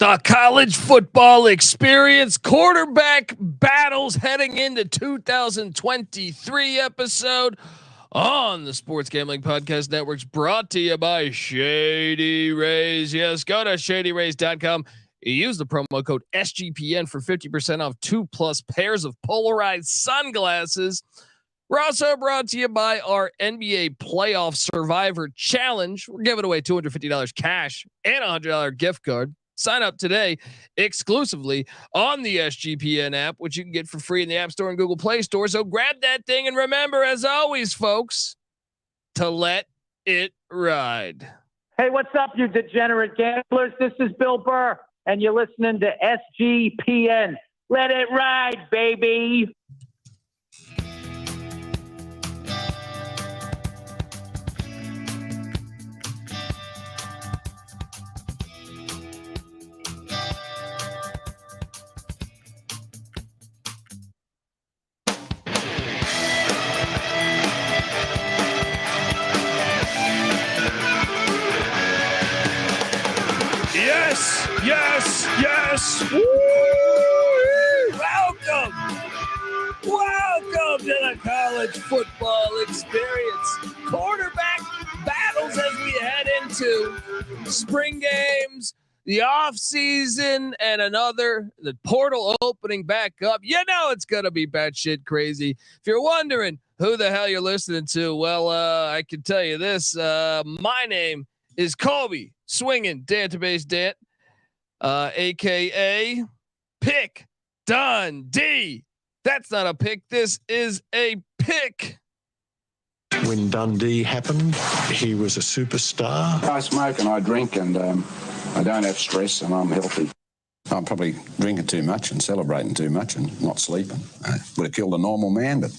The college football experience quarterback battles heading into 2023 episode on the Sports Gambling Podcast Network's brought to you by Shady Rays. Yes, go to shadyrays.com. Use the promo code SGPN for 50% off 2+ pairs of polarized sunglasses. We're also brought to you by our NBA Playoff Survivor Challenge. We're giving away $250 cash and a $100 gift card. Sign up today exclusively on the SGPN app, which you can get for free in the App Store and Google Play Store. So grab that thing and remember, as always, folks, to let it ride. Hey, what's up, you degenerate gamblers? This is Bill Burr, and you're listening to SGPN. Let it ride, baby. Yes. Woo! Welcome to the college football experience. Quarterback battles as we head into spring games, the off season, and the portal opening back up. You know it's gonna be batshit crazy. If you're wondering who the hell you're listening to, well, I can tell you this. My name is Colby Swinging Database Dant. AKA Pick Dundee. That's not a pick. This is a pick. When Dundee happened, he was a superstar. I smoke and I drink and I don't have stress and I'm healthy. I'm probably drinking too much and celebrating too much and not sleeping. Would have killed a normal man, but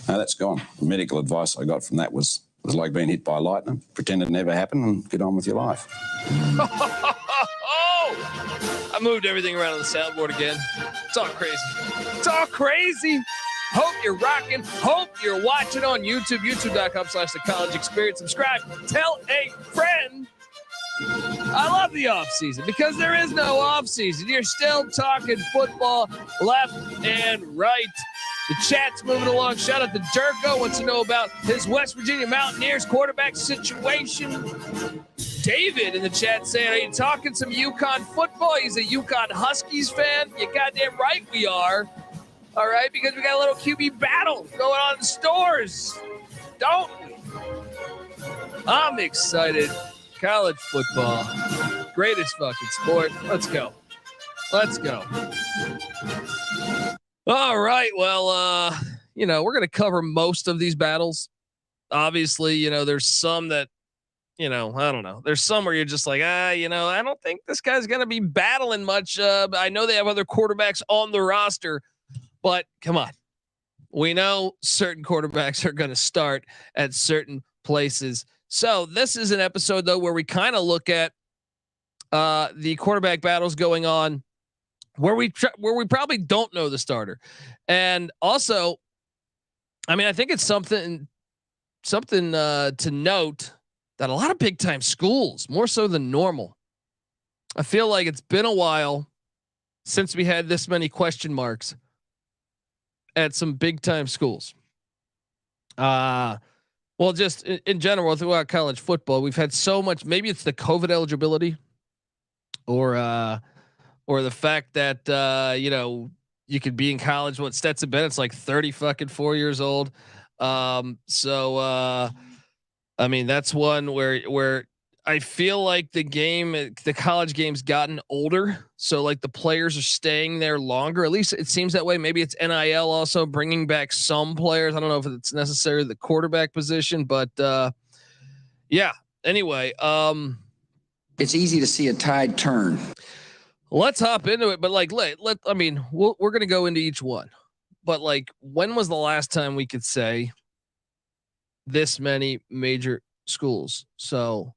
no, that's gone. The medical advice I got from that was like being hit by lightning. Pretend it never happened and get on with your life. I moved everything around on the soundboard again. It's all crazy. Hope you're rocking. Hope you're watching on YouTube. YouTube.com/The College Experience. Subscribe. Tell a friend. I love the off season because there is no off season. You're still talking football left and right. The chat's moving along. Shout out to Jerko. Wants to know about his West Virginia Mountaineers quarterback situation. David in the chat saying, are you talking some UConn football? He's a UConn Huskies fan. You goddamn right we are. All right, because we got a little QB battle going on in stores. Don't we? I'm excited. College football. Greatest fucking sport. Let's go. All right. Well, we're going to cover most of these battles. Obviously, there's some that, I don't know. There's some where you're just like, I don't think this guy's going to be battling much. I know they have other quarterbacks on the roster, but come on. We know certain quarterbacks are going to start at certain places. So this is an episode, though, where we kind of look at the quarterback battles going on where we probably don't know the starter. And also, I think it's something to note that a lot of big time schools, more so than normal. I feel like it's been a while since we had this many question marks at some big time schools. Well, just in general throughout college football, we've had so much. Maybe it's the COVID eligibility, or the fact that you could be in college. What Stetson Bennett's like 4 years old. That's one where I feel like the college game's gotten older. So like the players are staying there longer. At least it seems that way. Maybe it's NIL also bringing back some players. I don't know if it's necessarily the quarterback position, but yeah. Anyway, it's easy to see a tide turn. Let's hop into it. But like, we're going to go into each one. But like, when was the last time we could say this many major schools? So,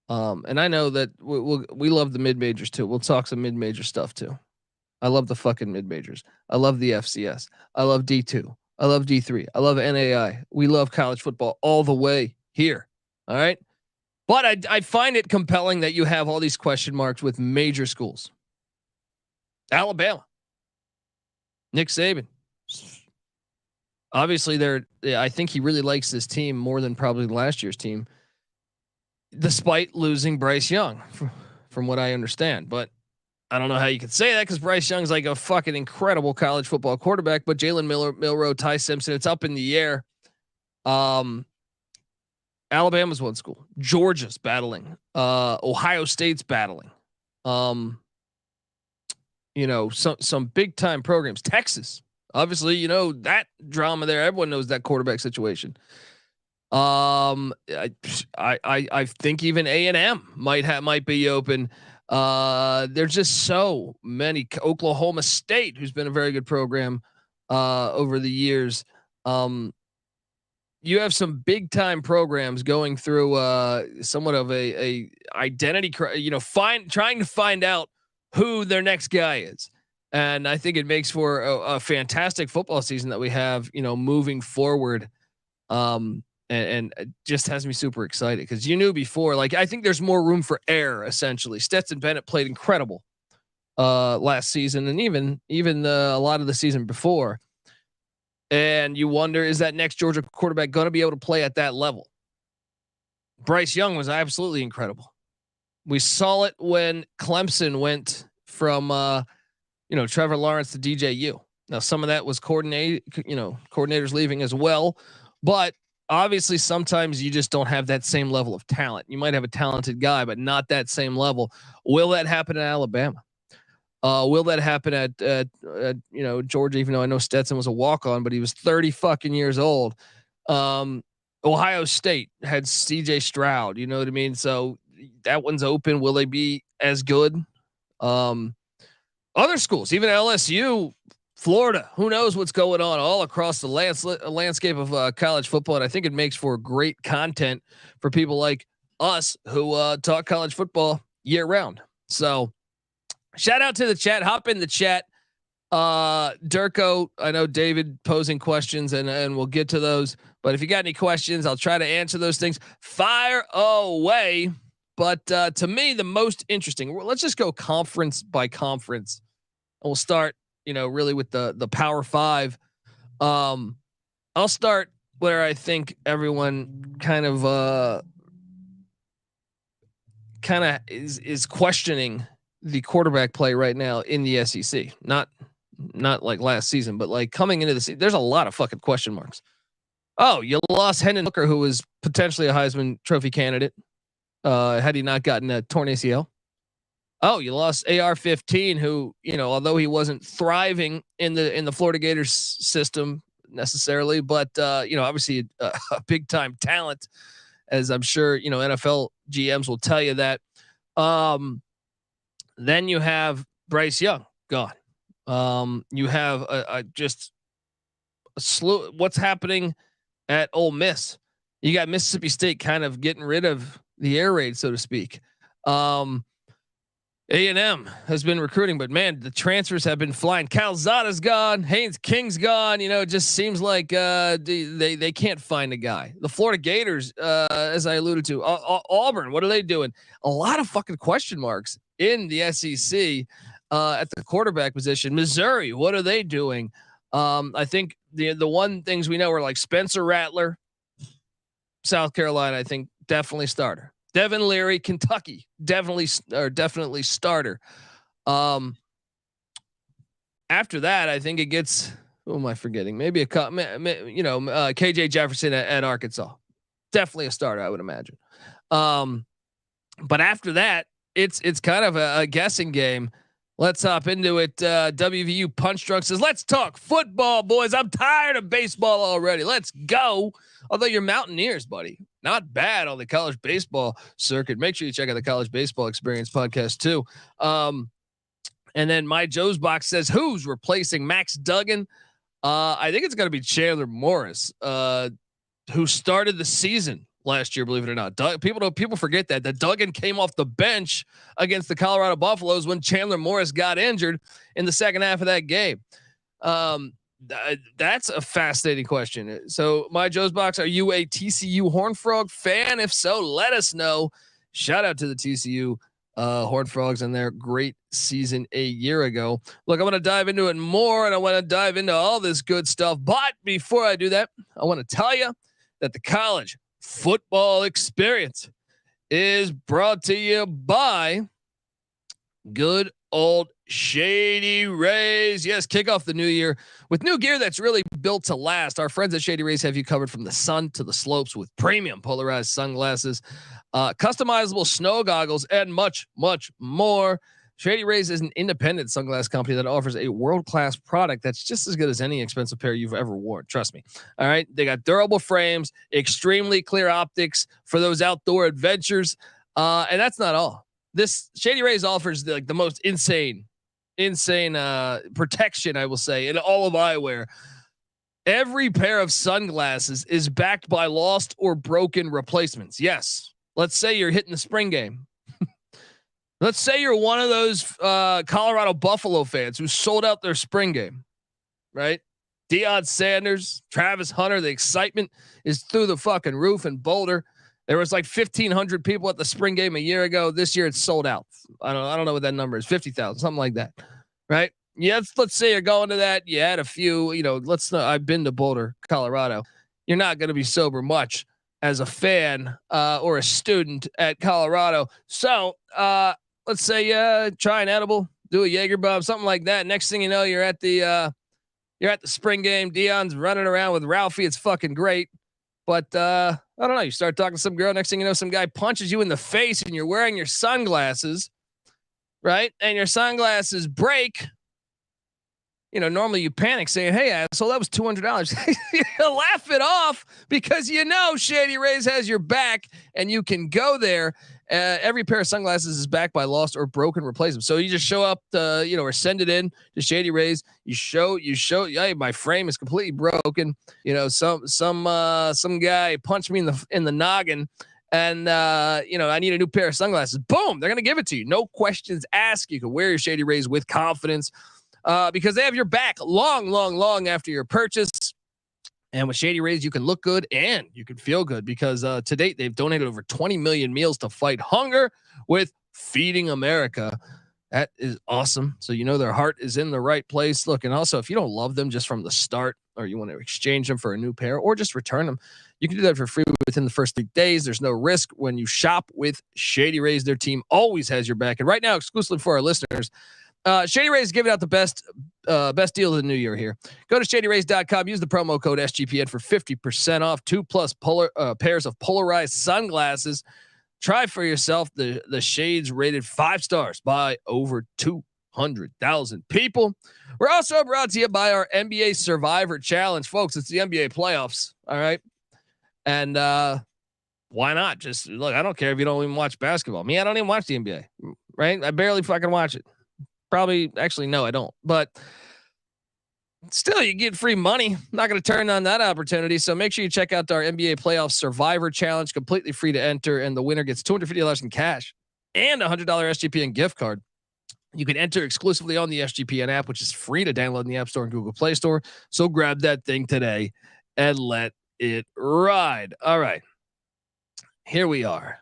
and I know that we love the mid majors too. We'll talk some mid major stuff too. I love the fucking mid majors. I love the FCS. I love D2. I love D3. I love NAI. We love college football all the way here. All right. But I find it compelling that you have all these question marks with major schools. Alabama, Nick Saban. Obviously, I think he really likes this team more than probably last year's team, despite losing Bryce Young, from what I understand. But I don't know how you could say that because Bryce Young's like a fucking incredible college football quarterback. But Jalen Milroe, Ty Simpson, it's up in the air. Alabama's one school. Georgia's battling. Ohio State's battling. Some big time programs. Texas, obviously, that drama there. Everyone knows that quarterback situation. I think even A&M might be open. There's just so many. Oklahoma State, who's been a very good program over the years. You have some big time programs going through somewhat of a identity, trying to find out who their next guy is. And I think it makes for a fantastic football season that we have, moving forward. And it just has me super excited because you knew before, I think there's more room for error. Essentially, Stetson Bennett played incredible last season, and even a lot of the season before. And you wonder, is that next Georgia quarterback going to be able to play at that level? Bryce Young was absolutely incredible. We saw it when Clemson went from Trevor Lawrence to DJU. Now some of that was coordinators leaving as well, but obviously sometimes you just don't have that same level of talent. You might have a talented guy, but not that same level. Will that happen in Alabama? Will that happen at Georgia? Even though I know Stetson was a walk-on, but he was 30 fucking years old. Ohio State had CJ Stroud. You know what I mean? So that one's open. Will they be as good? Other schools, even LSU, Florida, who knows what's going on all across the landscape of college football. And I think it makes for great content for people like us who talk college football year round. So shout out to the chat. Hop in the chat. Durko, I know David posing questions and we'll get to those, but if you got any questions, I'll try to answer those things. Fire away. But to me, the most interesting, let's just go conference by conference. And we'll start, really with the Power Five. I'll start where I think everyone kind of is questioning the quarterback play right now in the SEC. Not like last season, but like coming into the season, there's a lot of fucking question marks. Oh, you lost Hendon Hooker, who was potentially a Heisman Trophy candidate. Had he not gotten a torn ACL. Oh, you lost AR-15, who, although he wasn't thriving in the Florida Gators system necessarily, but obviously a big time talent, as I'm sure, NFL GMs will tell you that. Then you have Bryce Young gone. You have just a slew. What's happening at Ole Miss? You got Mississippi State kind of getting rid of the air raid, so to speak. A&M has been recruiting, but man, the transfers have been flying. Calzada's gone. Haynes King's gone. It just seems like they can't find a guy. The Florida Gators, as I alluded to, Auburn, what are they doing? A lot of fucking question marks in the SEC at the quarterback position. Missouri, what are they doing? I think the one things we know are like Spencer Rattler, South Carolina, I think definitely starter. Devin Leary, Kentucky, definitely starter. After that, I think it gets. Who am I forgetting? Maybe KJ Jefferson at Arkansas, definitely a starter, I would imagine. But after that, it's kind of a guessing game. Let's hop into it. WVU Punch Drunk says, "Let's talk football, boys. I'm tired of baseball already. Let's go." Although you're Mountaineers, buddy, not bad on the college baseball circuit. Make sure you check out the College Baseball Experience podcast too. And then My Joe's Box says, "Who's replacing Max Duggan?" I think it's going to be Chandler Morris, who started the season last year. Believe it or not, people forget that Duggan came off the bench against the Colorado Buffaloes when Chandler Morris got injured in the second half of that game. That's a fascinating question. So, my Joe's Box, are you a TCU Horned Frog fan? If so, let us know. Shout out to the TCU Horned Frogs and their great season a year ago. Look, I want to dive into it more, and I want to dive into all this good stuff. But before I do that, I want to tell you that the college football experience is brought to you by good old Shady Rays. Yes, kick off the new year with new gear that's really built to last. Our friends at Shady Rays have you covered from the sun to the slopes with premium polarized sunglasses, customizable snow goggles, and much, much more. Shady Rays is an independent sunglass company that offers a world-class product that's just as good as any expensive pair you've ever worn. Trust me. All right. They got durable frames, extremely clear optics for those outdoor adventures. And that's not all. This Shady Rays offers the most insane protection, I will say, in all of eyewear. Every pair of sunglasses is backed by lost or broken replacements. Yes. Let's say you're hitting the spring game. Let's say you're one of those Colorado Buffalo fans who sold out their spring game, right? Deion Sanders, Travis Hunter, the excitement is through the fucking roof in Boulder. There was like 1,500 people at the spring game a year ago. This year it's sold out. I don't know what that number is. 50,000, something like that, right? Yeah, let's say you're going to that. You had a few, I've been to Boulder, Colorado. You're not going to be sober much as a fan or a student at Colorado. So let's say try an edible, do a Jaeger bomb, something like that. Next thing you know, you're at the spring game. Deion's running around with Ralphie. It's fucking great. But I don't know. You start talking to some girl. Next thing you know, some guy punches you in the face, and you're wearing your sunglasses, right? And your sunglasses break. Normally you panic saying, "Hey, asshole, that was $200." You laugh it off because Shady Rays has your back, and you can go there. Every pair of sunglasses is backed by lost or broken replacements. So you just show up, or send it in to Shady Rays. You show, hey, my frame is completely broken. Some guy punched me in the noggin, and I need a new pair of sunglasses. Boom, they're gonna give it to you. No questions asked. You can wear your Shady Rays with confidence. Because they have your back long after your purchase. And with Shady Rays, you can look good and you can feel good because to date, they've donated over 20 million meals to fight hunger with Feeding America. That is awesome. So their heart is in the right place. Look, and also if you don't love them just from the start, or you want to exchange them for a new pair or just return them, you can do that for free within the first 3 days. There's no risk when you shop with Shady Rays. Their team always has your back. And right now, exclusively for our listeners, Shady Rays is giving out the best deal of the new year here. Go to shadyrays.com. Use the promo code SGPN for 50% off. 2+ pairs of polarized sunglasses. Try for yourself. The shades rated 5 stars by over 200,000 people. We're also brought to you by our NBA Survivor Challenge, folks. It's the NBA playoffs. All right, and why not? Just look. I don't care if you don't even watch basketball. Me, I don't even watch the NBA. Right? I barely fucking watch it. Probably, actually, no, I don't. But still, you get free money. I'm not going to turn on that opportunity. So make sure you check out our NBA Playoff Survivor Challenge, completely free to enter. And the winner gets $250 in cash and a $100 SGPN gift card. You can enter exclusively on the SGPN app, which is free to download in the App Store and Google Play Store. So grab that thing today and let it ride. All right. Here we are.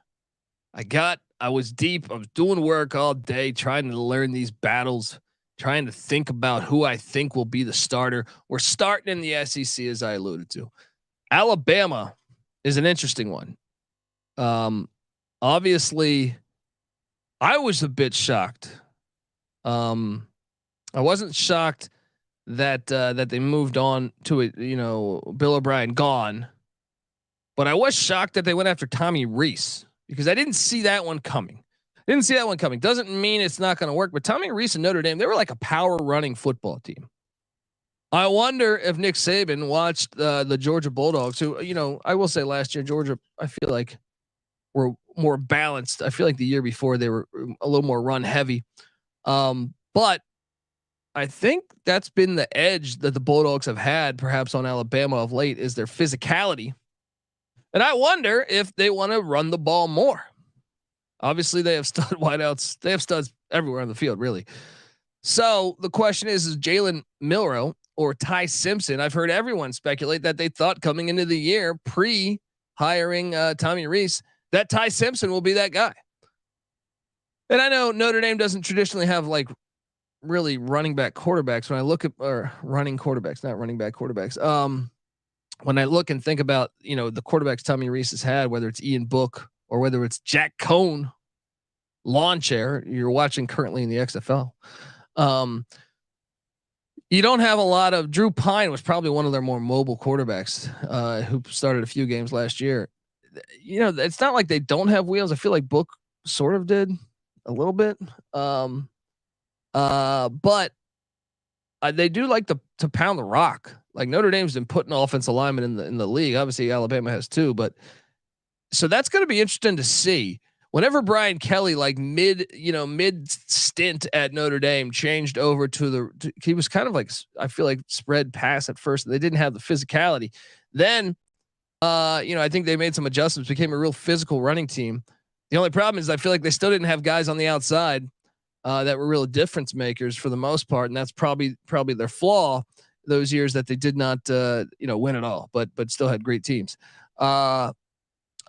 I was deep. I was doing work all day, trying to learn these battles, trying to think about who I think will be the starter. We're starting in the SEC, as I alluded to. Alabama is an interesting one. Obviously, I was a bit shocked. I wasn't shocked that they moved on to it. Bill O'Brien gone, but I was shocked that they went after Tommy Rees. Because I didn't see that one coming. Doesn't mean it's not going to work. But Tommy Rees and Notre Dame, they were like a power running football team. I wonder if Nick Saban watched the Georgia Bulldogs, who, I will say last year, Georgia, I feel like were more balanced. I feel like the year before they were a little more run heavy. But I think that's been the edge that the Bulldogs have had perhaps on Alabama of late is their physicality. And I wonder if they want to run the ball more. Obviously, they have stud wideouts. They have studs everywhere on the field, really. So the question is Jalen Milroe or Ty Simpson. I've heard everyone speculate that they thought coming into the year pre-hiring Tommy Rees that Ty Simpson will be that guy. And I know Notre Dame doesn't traditionally have like really running back quarterbacks. When I look at or running quarterbacks, not running back quarterbacks. When I look and think about the quarterbacks Tommy Rees has had, whether it's Ian Book or whether it's Jack Cohn, lawn chair you're watching currently in the XFL. You don't have a lot of. Drew Pine was probably one of their more mobile quarterbacks who started a few games last year. It's not like they don't have wheels. I feel like Book sort of did a little bit. But they do like to pound the rock. Like Notre Dame's been putting offensive linemen in the league. Obviously Alabama has too, but so that's going to be interesting to see. Whenever Brian Kelly, like mid stint at Notre Dame, changed over he was kind of like, I feel like spread pass at first. They didn't have the physicality. Then, I think they made some adjustments, became a real physical running team. The only problem is I feel like they still didn't have guys on the outside that were real difference makers for the most part. And that's probably their flaw those years that they did not, win at all, but still had great teams. That's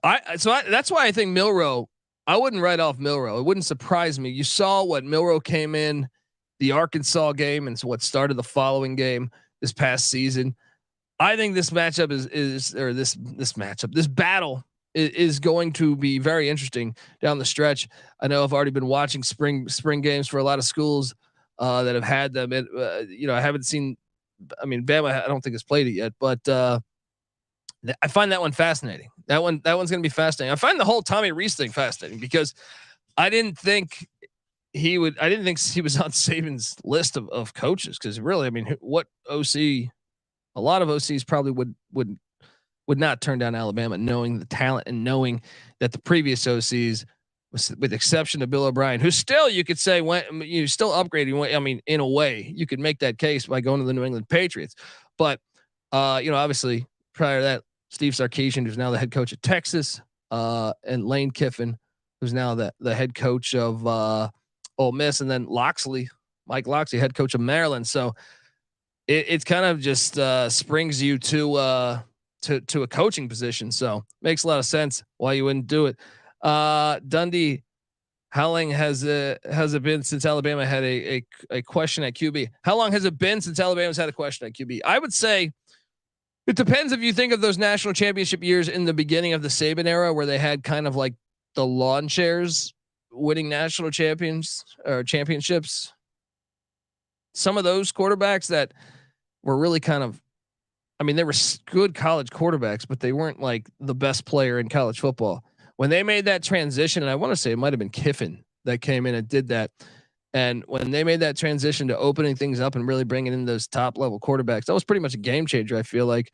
why I think Milroe, I wouldn't write off Milroe. It wouldn't surprise me. You saw what Milroe came in the Arkansas game and what started the following game this past season. I think this matchup this battle is going to be very interesting down the stretch. I know I've already been watching spring games for a lot of schools that have had them. I haven't seen. I mean, Bama, I don't think has played it yet, but I find that one fascinating. That one's going to be fascinating. I find the whole Tommy Rees thing fascinating because I didn't think he was on Saban's list of coaches. Cause really, I mean, what OC, a lot of OCs probably would not turn down Alabama, knowing the talent and knowing that the previous OCs, with the exception of Bill O'Brien, who still, you could say, you still upgrading. I mean, in a way you could make that case by going to the New England Patriots, but obviously prior to that, Steve Sarkisian, who's now the head coach of Texas, and Lane Kiffin, who's now the head coach of Ole Miss, and then Mike Locksley, head coach of Maryland. So it's kind of just springs you to a coaching position. So makes a lot of sense why you wouldn't do it. Dundee, how long has it been since Alabama had a question at QB? How long has it been since Alabama's had a question at QB? I would say it depends if you think of those national championship years in the beginning of the Saban era, where they had kind of like the lawn chairs winning national championships. Some of those quarterbacks that were really kind of, I mean, they were good college quarterbacks, but they weren't like the best player in college football. When they made that transition, and I want to say it might've been Kiffin that came in and did that. And when they made that transition to opening things up and really bringing in those top level quarterbacks, that was pretty much a game changer. I feel like,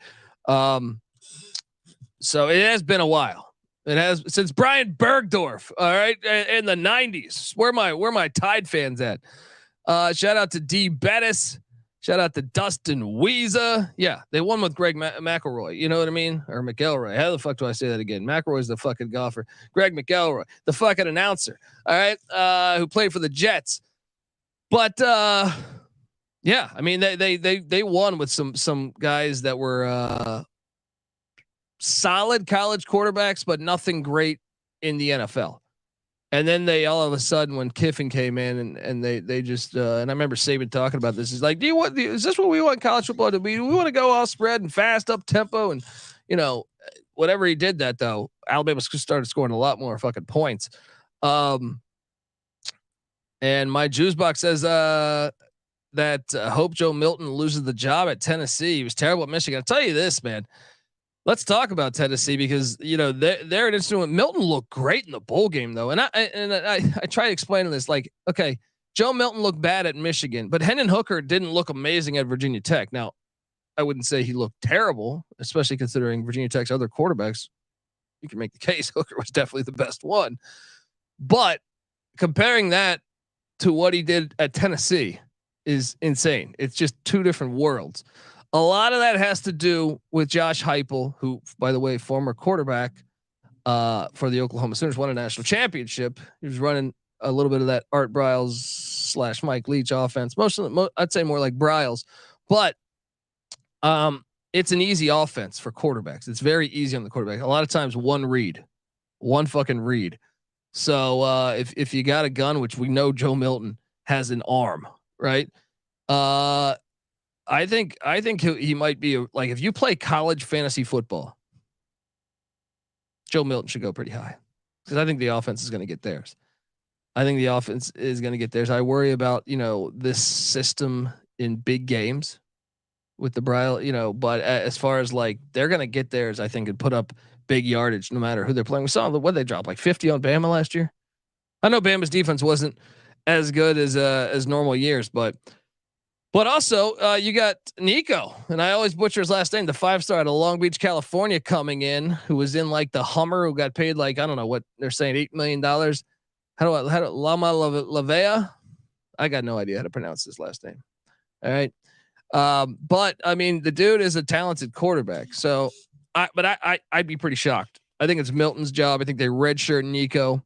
so it has been a while. It has since Brian Bergdorf. All right. In the 90s, where my Tide fans at? Shout out to D Bettis. Shout out to Dustin Weeza. Yeah, they won with Greg McElroy. You know what I mean? Or McElroy. How the fuck do I say that again? McElroy's the fucking golfer. Greg McElroy, the fucking announcer. All right, who played for the Jets. But yeah, I mean they won with some guys that were solid college quarterbacks, but nothing great in the NFL. And then they all of a sudden, when Kiffin came in and they just and I remember Saban talking about this. He's like, is this what we want college football to be? We want to go all spread and fast up tempo and whatever he did that though, Alabama started scoring a lot more fucking points. And my juice box says that hope Joe Milton loses the job at Tennessee. He was terrible at Michigan. I'll tell you this, man. Let's talk about Tennessee because they're an instrument. Milton looked great in the bowl game though, and I try explaining this like, okay, Joe Milton looked bad at Michigan, but Hendon Hooker didn't look amazing at Virginia Tech. Now, I wouldn't say he looked terrible, especially considering Virginia Tech's other quarterbacks. You can make the case Hooker was definitely the best one, but comparing that to what he did at Tennessee is insane. It's just two different worlds. A lot of that has to do with Josh Heupel, who, by the way, former quarterback for the Oklahoma Sooners, won a national championship. He was running a little bit of that Art Briles / Mike Leach offense. I'd say more like Briles, but It's an easy offense for quarterbacks. It's very easy on the quarterback. A lot of times one fucking read. So if you got a gun, which we know Joe Milton has an arm, right? I think he might be like, if you play college fantasy football, Joe Milton should go pretty high, because I think the offense is going to get theirs. I worry about, this system in big games with the Brile, but as far as like, they're going to get theirs, I think, and put up big yardage no matter who they're playing. We saw what they dropped, like 50 on Bama last year. I know Bama's defense wasn't as good as normal years, but also you got Nico, and I always butcher his last name, the 5-star out of Long Beach, California, coming in, who was in like the Hummer, who got paid like, I don't know what they're saying, $8 million. How do Lama Lavea? I got no idea how to pronounce his last name. All right. But I mean, the dude is a talented quarterback. So I'd be pretty shocked. I think it's Milton's job. I think they redshirt Nico.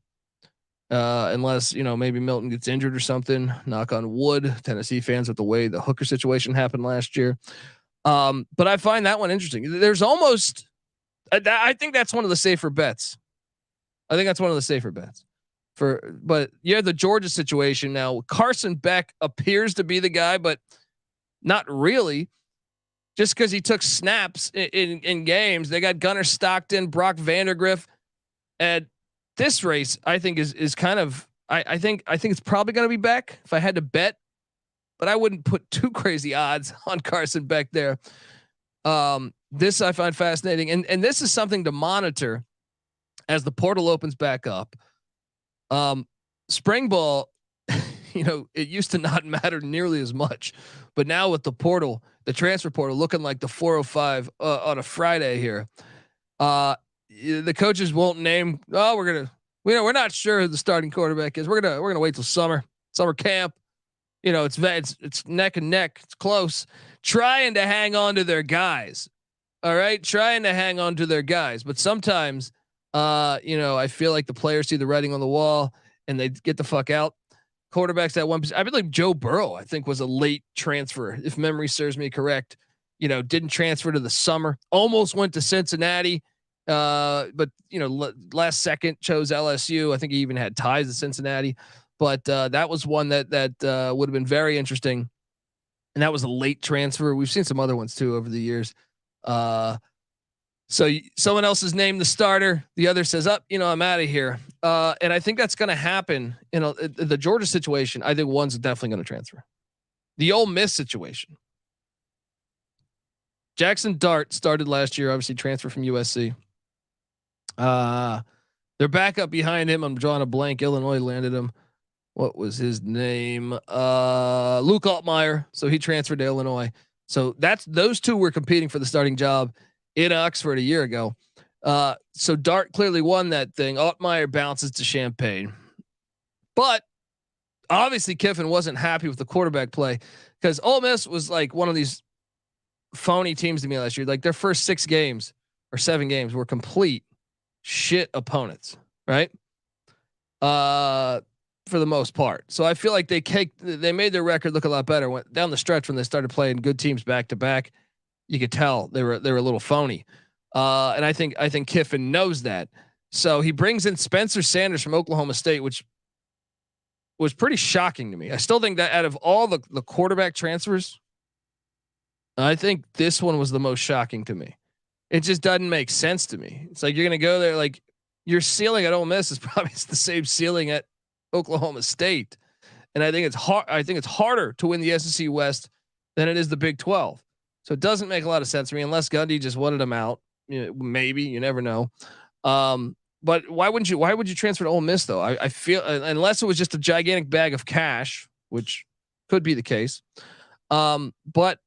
Unless, maybe Milton gets injured or something, knock on wood, Tennessee fans, with the way the Hooker situation happened last year. But I find that one interesting. There's almost, I think that's one of the safer bets. But yeah, the Georgia situation now. Carson Beck appears to be the guy, but not really. Just because he took snaps in games, they got Gunnar Stockton, Brock Vandergriff, and this race I think is kind of. I think it's probably going to be Beck if I had to bet, but I wouldn't put too crazy odds on Carson Beck there. This I find fascinating, and this is something to monitor as the portal opens back up. Spring ball, it used to not matter nearly as much, but now with the portal, the transfer portal looking like the 405 on a Friday here, the coaches won't name. Oh, we're not sure who the starting quarterback is. We're gonna wait till summer camp. It's neck and neck. It's close, trying to hang on to their guys. All right. But sometimes, I feel like the players see the writing on the wall and they get the fuck out. Quarterbacks at one position. I believe Joe Burrow, I think, was a late transfer, if memory serves me correct. Didn't transfer to the summer, almost went to Cincinnati. But last second chose LSU. I think he even had ties to Cincinnati, but that was one that would have been very interesting. And that was a late transfer. We've seen some other ones too over the years. So someone else is named the starter. The other says, I'm out of here. And I think that's going to happen in the Georgia situation. I think one's definitely going to transfer. The Ole Miss situation. Jackson Dart started last year, obviously transferred from USC. Their backup behind him, I'm drawing a blank. Illinois landed him. What was his name? Luke Altmaier. So he transferred to Illinois. So those two were competing for the starting job in Oxford a year ago. So Dart clearly won that thing. Altmaier bounces to Champaign, but obviously Kiffin wasn't happy with the quarterback play, because Ole Miss was like one of these phony teams to me last year. Like their first 6 games or 7 games were complete shit opponents, right? For the most part. So I feel like they made their record look a lot better. Went down the stretch when they started playing good teams back to back. You could tell they were a little phony. And I think Kiffin knows that. So he brings in Spencer Sanders from Oklahoma State, which was pretty shocking to me. I still think that out of all the quarterback transfers, I think this one was the most shocking to me. It just doesn't make sense to me. It's like, you're going to go there. Like, your ceiling at Ole Miss is probably the same ceiling at Oklahoma State. And I think it's hard. I think it's harder to win the SEC West than it is the Big 12. So it doesn't make a lot of sense to me, unless Gundy just wanted him out. Maybe, you never know. But why would you transfer to Ole Miss though? I feel, unless it was just a gigantic bag of cash, which could be the case. But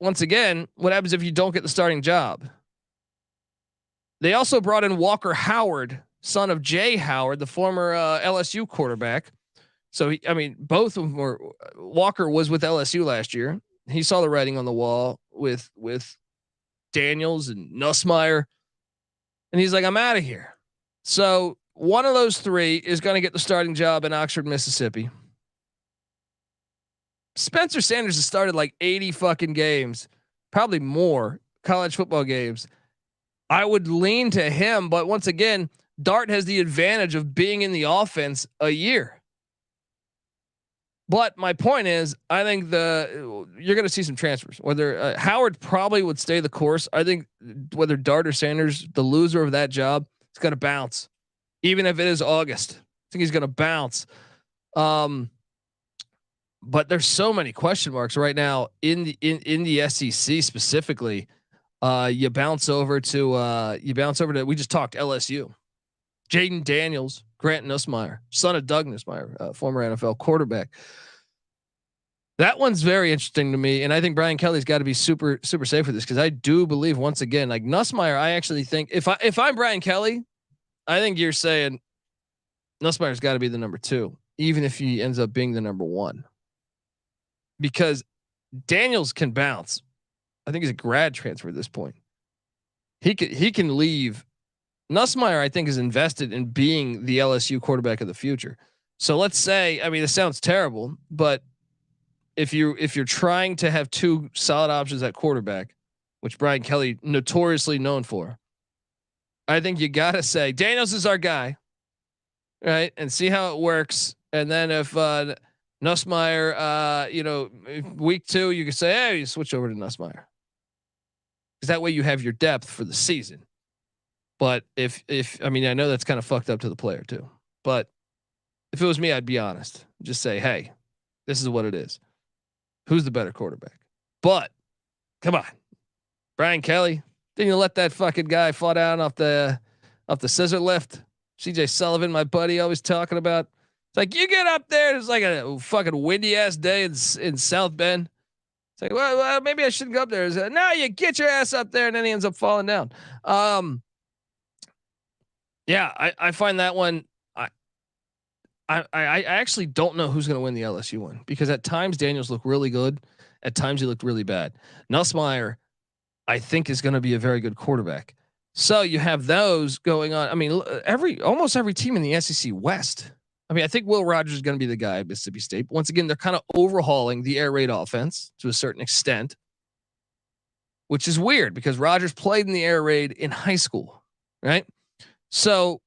once again, what happens if you don't get the starting job? They also brought in Walker Howard, son of Jay Howard, the former LSU quarterback. So both of them were. Walker was with LSU last year. He saw the writing on the wall with Daniels and Nussmeier, and he's like, I'm out of here. So one of those 3 is going to get the starting job in Oxford, Mississippi. Spencer Sanders has started like 80 fucking games, probably more college football games, I would lean to him. But once again, Dart has the advantage of being in the offense a year. But my point is, I think you're going to see some transfers. Whether Howard probably would stay the course. I think whether Dart or Sanders, the loser of that job, is going to bounce, even if it is August. I think he's going to bounce. But there's so many question marks right now in the SEC specifically. You bounce over to we just talked LSU. Jayden Daniels, Grant Nussmeier, son of Doug Nussmeier, former NFL quarterback. That one's very interesting to me, and I think Brian Kelly's got to be super safe with this, because I do believe, once again, like Nussmeier, I actually think if I'm Brian Kelly, I think you're saying Nussmeier's got to be the number 2, even if he ends up being the number 1, because Daniels can bounce. I think he's a grad transfer at this point. He can leave. Nussmeier, I think, is invested in being the LSU quarterback of the future. So let's say, I mean, this sounds terrible, but if you're trying to have 2 solid options at quarterback, which Brian Kelly notoriously known for, I think you got to say Daniels is our guy, right? And see how it works. And then if Nussmeier, week 2, you can say, hey, you switch over to Nussmeier, because that way you have your depth for the season. But if I mean, I know that's kind of fucked up to the player too, but if it was me, I'd be honest, just say, hey, this is what it is. Who's the better quarterback? But come on, Brian Kelly, didn't you let that fucking guy fall down off the scissor lift? CJ Sullivan, my buddy, always talking about. It's like, you get up there, it's like a fucking windy ass day in South Bend. It's like, well, maybe I shouldn't go up there. Like, no, you get your ass up there, and then he ends up falling down. Yeah, I find that one. I actually don't know who's going to win the LSU one, because at times Daniels looked really good, at times he looked really bad. Nussmeier, I think, is going to be a very good quarterback. So you have those going on. I mean, almost every team in the SEC West. I mean, I think Will Rogers is going to be the guy at Mississippi State. Once again, they're kind of overhauling the air raid offense to a certain extent, which is weird because Rogers played in the air raid in high school, right? So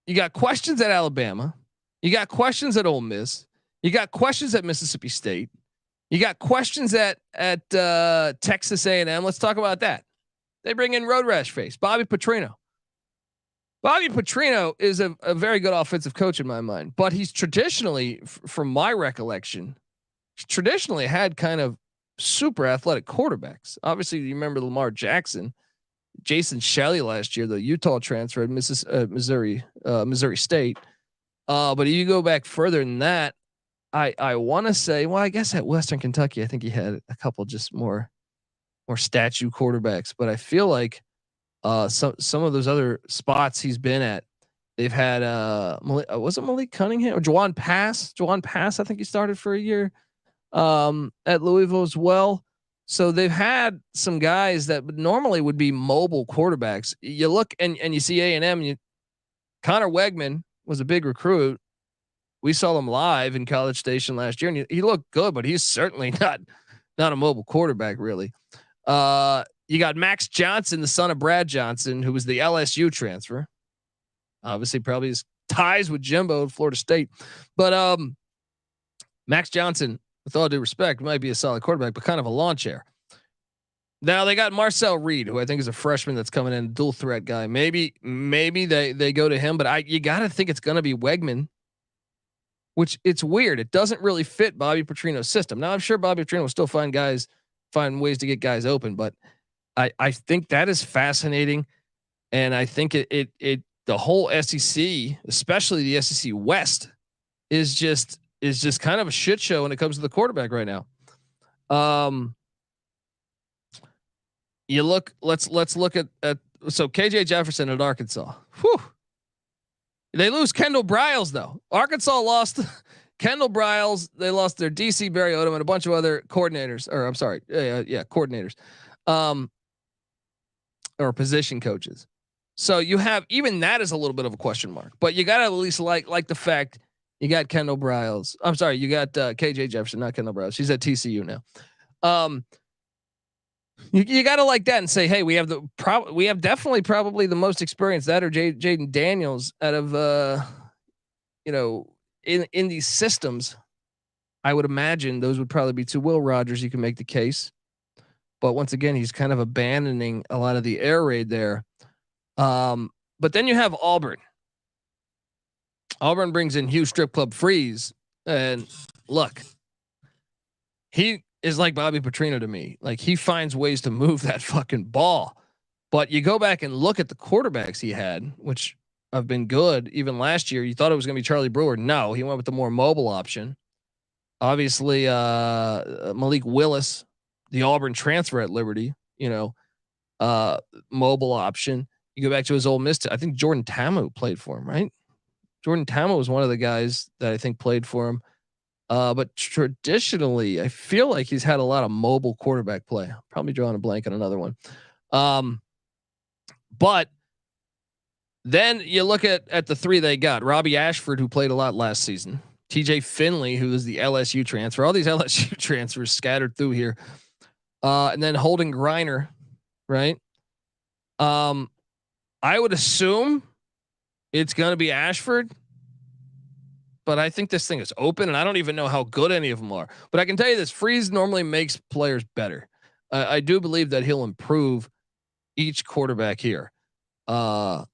you got questions at Alabama, you got questions at Ole Miss, you got questions at Mississippi State, you got questions at Texas A&M. Let's talk about that. They bring in Road Rash face Bobby Petrino. Bobby Petrino is a very good offensive coach in my mind, but he's traditionally, from my recollection, traditionally had kind of super athletic quarterbacks. Obviously, you remember Lamar Jackson, Jason Shelley last year, the Utah transfer at Missouri State. But if you go back further than that, I want to say, well, I guess at Western Kentucky, I think he had a couple just more statue quarterbacks. But I feel like some of those other spots he's been at, they've had was it Malik Cunningham or Juwan Pass? Juwan Pass, I think he started for a year at Louisville as well. So they've had some guys that normally would be mobile quarterbacks. You look and you see A&M. Connor Wegman was a big recruit. We saw him live in College Station last year, and he looked good, but he's certainly not a mobile quarterback, really. You got Max Johnson, the son of Brad Johnson, who was the LSU transfer. Obviously, probably his ties with Jimbo at Florida State. But Max Johnson, with all due respect, might be a solid quarterback, but kind of a lawn chair. Now they got Marcel Reed, who I think is a freshman that's coming in, dual threat guy. Maybe they go to him, but you got to think it's going to be Wegman, which it's weird. It doesn't really fit Bobby Petrino's system. Now I'm sure Bobby Petrino will still find ways to get guys open, but I think that is fascinating. And I think it the whole SEC, especially the SEC West, is just kind of a shit show when it comes to the quarterback right now. Let's look at so KJ Jefferson at Arkansas. Whew. They lose Kendall Briles though. Arkansas lost Kendall Briles. They lost their DC Barry Odom and a bunch of other coordinators, or I'm sorry, coordinators, or position coaches. So you have, even that is a little bit of a question mark, but you got to at least like the fact you got Kendall Briles. I'm sorry, you got KJ Jefferson, not Kendall Briles. She's at TCU now. You got to like that and say, hey, we have definitely probably the most experience that or Jayden Daniels out of in these systems. I would imagine those would probably be two. Will Rogers, you can make the case, but once again, he's kind of abandoning a lot of the air raid there. But then you have Auburn. Auburn brings in Hugh Strip Club Freeze, and look, he is like Bobby Petrino to me. Like he finds ways to move that fucking ball. But you go back and look at the quarterbacks he had, which have been good. Even last year, you thought it was going to be Charlie Brewer. No, he went with the more mobile option. Obviously, Malik Willis, the Auburn transfer at Liberty, mobile option. You go back to his Ole Miss. I think Jordan Tamu played for him, right? Jordan Tamu was one of the guys that I think played for him. But traditionally, I feel like he's had a lot of mobile quarterback play. I'm probably drawing a blank on another one. But then you look at the three they got. Robbie Ashford, who played a lot last season. TJ Finley, who was the LSU transfer. All these LSU transfers scattered through here. And then Holden Griner, right? I would assume it's going to be Ashford. But I think this thing is open, and I don't even know how good any of them are. But I can tell you this: Freeze normally makes players better. I do believe that he'll improve each quarterback here. The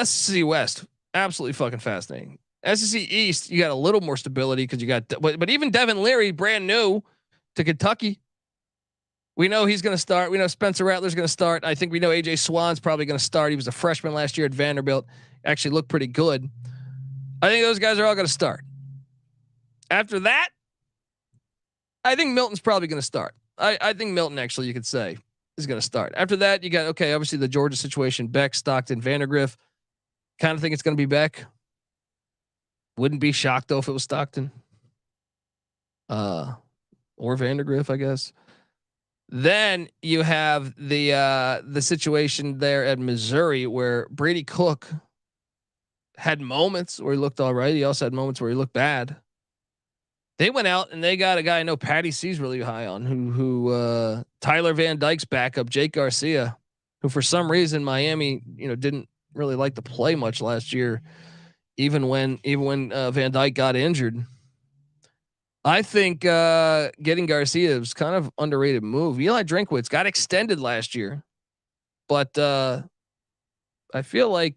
SEC West, absolutely fucking fascinating. SEC East, you got a little more stability because you got, but even Devin Leary, brand new to Kentucky. We know he's going to start. We know Spencer Rattler's going to start. I think we know AJ Swan's probably going to start. He was a freshman last year at Vanderbilt. Actually looked pretty good. I think those guys are all going to start. After that, I think Milton's probably going to start. I think Milton, actually, you could say, is going to start. After that, you got, okay, obviously the Georgia situation, Beck, Stockton, Vandergriff. Kind of think it's going to be Beck. Wouldn't be shocked, though, if it was Stockton. Or Vandergriff, I guess. Then you have the situation there at Missouri where Brady Cook had moments where he looked all right. He also had moments where he looked bad. They went out and they got a guy I know Patty C's really high on, who Tyler Van Dyke's backup, Jake Garcia, who for some reason Miami, didn't really like to play much last year, even when Van Dyke got injured. I think getting Garcia was kind of underrated move. Eli Drinkwitz got extended last year, but I feel like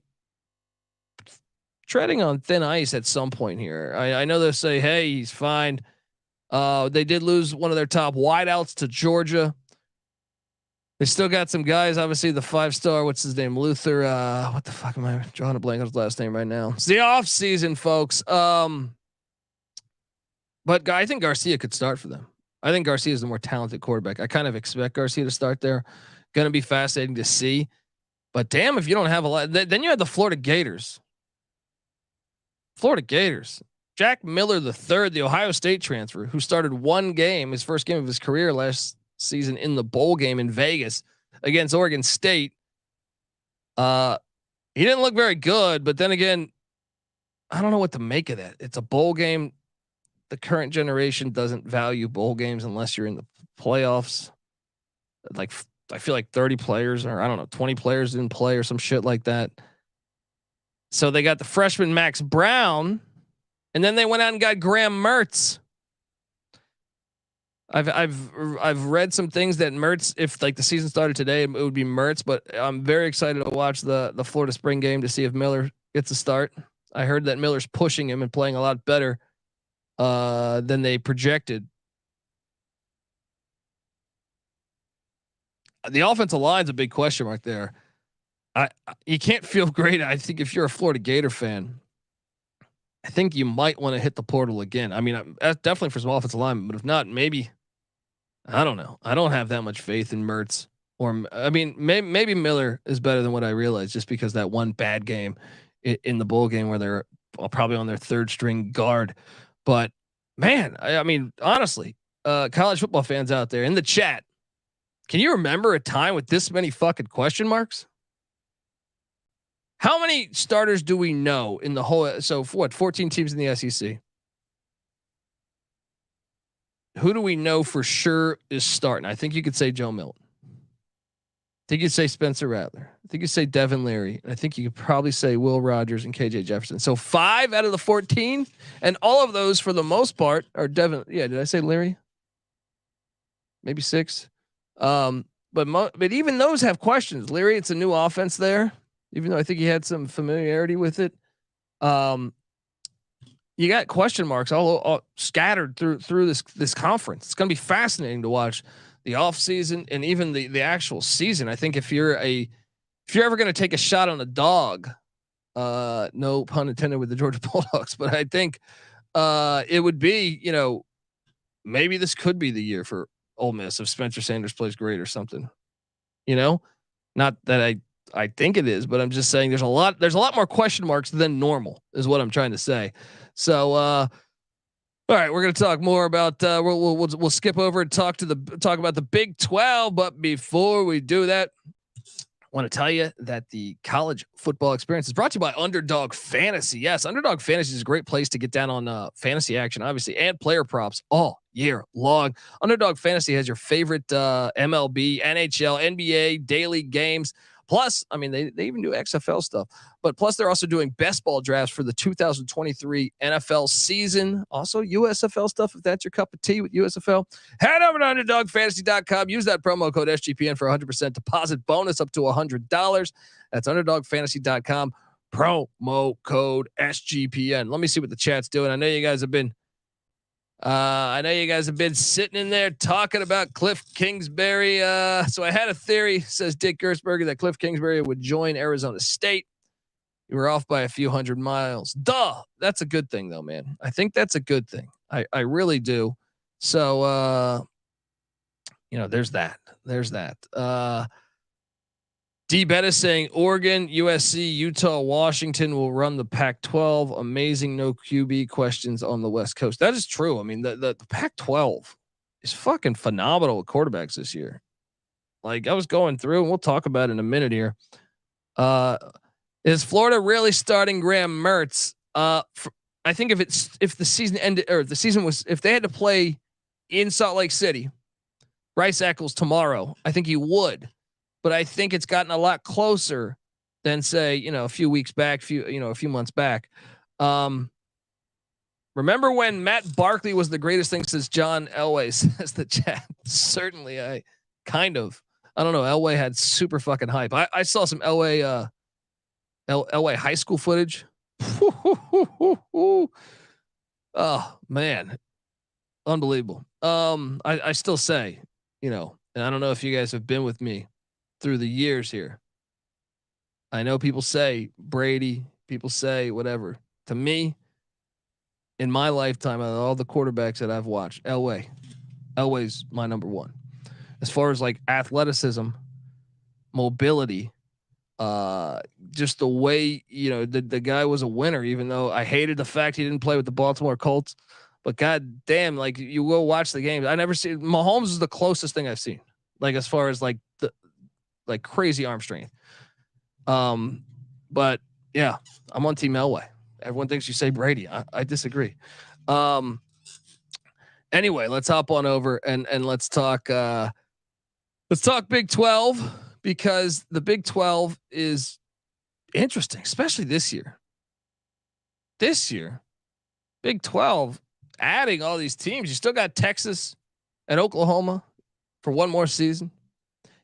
treading on thin ice at some point here. I know they'll say, hey, he's fine. They did lose one of their top wideouts to Georgia. They still got some guys. Obviously, the 5-star, what's his name? Luther. What the fuck am I drawing a blank on his last name right now? It's the off season, folks. But I think Garcia could start for them. I think Garcia is the more talented quarterback. I kind of expect Garcia to start there. Going to be fascinating to see. But damn, if you don't have a lot, then you have the Florida Gators. Jack Miller III, the Ohio State transfer, who started one game, his first game of his career last season in the bowl game in Vegas against Oregon State. He didn't look very good, but then again, I don't know what to make of that. It's a bowl game. The current generation doesn't value bowl games unless you're in the playoffs. Like, I feel like 30 players or 20 players didn't play or some shit like that. So they got the freshman Max Brown, and then they went out and got Graham Mertz. I've read some things that Mertz, if like the season started today, it would be Mertz, but I'm very excited to watch the Florida spring game to see if Miller gets a start. I heard that Miller's pushing him and playing a lot better than they projected. The offensive line's a big question mark there. You can't feel great. I think if you're a Florida Gator fan, I think you might want to hit the portal again. I mean, definitely for some offensive linemen, but if not, maybe, I don't know. I don't have that much faith in Mertz, or I mean, maybe Miller is better than what I realized, just because that one bad game in the bowl game where they're probably on their third string guard. But man, I mean, honestly, college football fans out there in the chat, can you remember a time with this many fucking question marks? How many starters do we know in the whole? So for what, 14 teams in the SEC? who do we know for sure is starting? I think you could say Joe Milton. I think you'd say Spencer Rattler. I think you'd say Devin Leary. I think you could probably say Will Rogers and KJ Jefferson. So 5 out of the 14, and all of those for the most part are Devin. Yeah, did I say Leary? Maybe 6. But even those have questions. Leary, it's a new offense there, even though I think he had some familiarity with it. You got question marks all scattered through this conference. It's going to be fascinating to watch the off season and even the actual season. I think if you're ever going to take a shot on a dog, no pun intended with the Georgia Bulldogs, but I think it would be, maybe this could be the year for Ole Miss if Spencer Sanders plays great or something. Not that I think it is, but I'm just saying there's a lot more question marks than normal is what I'm trying to say. So, all right, we're going to talk more about, we'll skip over and talk about the Big 12. But before we do that, I want to tell you that the college football experience is brought to you by Underdog Fantasy. Yes, Underdog Fantasy is a great place to get down on fantasy action, obviously, and player props all year long. Underdog Fantasy has your favorite MLB, NHL, NBA, daily games. Plus, I mean, they even do XFL stuff, but plus they're also doing best ball drafts for the 2023 NFL season. Also USFL stuff, if that's your cup of tea with USFL. Head over to UnderdogFantasy.com. Use that promo code SGPN for 100% deposit bonus up to $100. That's UnderdogFantasy.com. Promo code SGPN. Let me see what the chat's doing. I know you guys have been sitting in there talking about Cliff Kingsbury. So I had a theory, says Dick Gersberger, that Cliff Kingsbury would join Arizona State. You were off by a few hundred miles. Duh. That's a good thing though, man. I think that's a good thing. I really do. So, there's that. D Bet is saying Oregon, USC, Utah, Washington will run the Pac-12. Amazing, no QB questions on the West Coast. That is true. I mean, the Pac-12 is fucking phenomenal with quarterbacks this year. Like I was going through, and we'll talk about it in a minute here. Is Florida really starting Graham Mertz? I think if the season ended, or if they had to play in Salt Lake City, Bryce Eccles tomorrow, I think he would. But I think it's gotten a lot closer than say, a few weeks back, a few months back. Remember when Matt Barkley was the greatest thing since John Elway, says the chat. Certainly, I don't know. Elway had super fucking hype. I saw some Elway high school footage. Oh man. Unbelievable. I still say, and I don't know if you guys have been with me through the years here. I know people say Brady, people say whatever. To me, in my lifetime, out of all the quarterbacks that I've watched, Elway's my number one. As far as like athleticism, mobility, just the way, the guy was a winner, even though I hated the fact he didn't play with the Baltimore Colts. But god damn, like you will watch the games. I never see Mahomes is the closest thing I've seen. Like as far as like crazy arm strength. But yeah, I'm on Team Elway. Everyone thinks you say Brady. I disagree. Anyway, let's hop on over and let's talk Big 12, because the Big 12 is interesting, especially this year. Big 12 adding all these teams. You still got Texas and Oklahoma for one more season.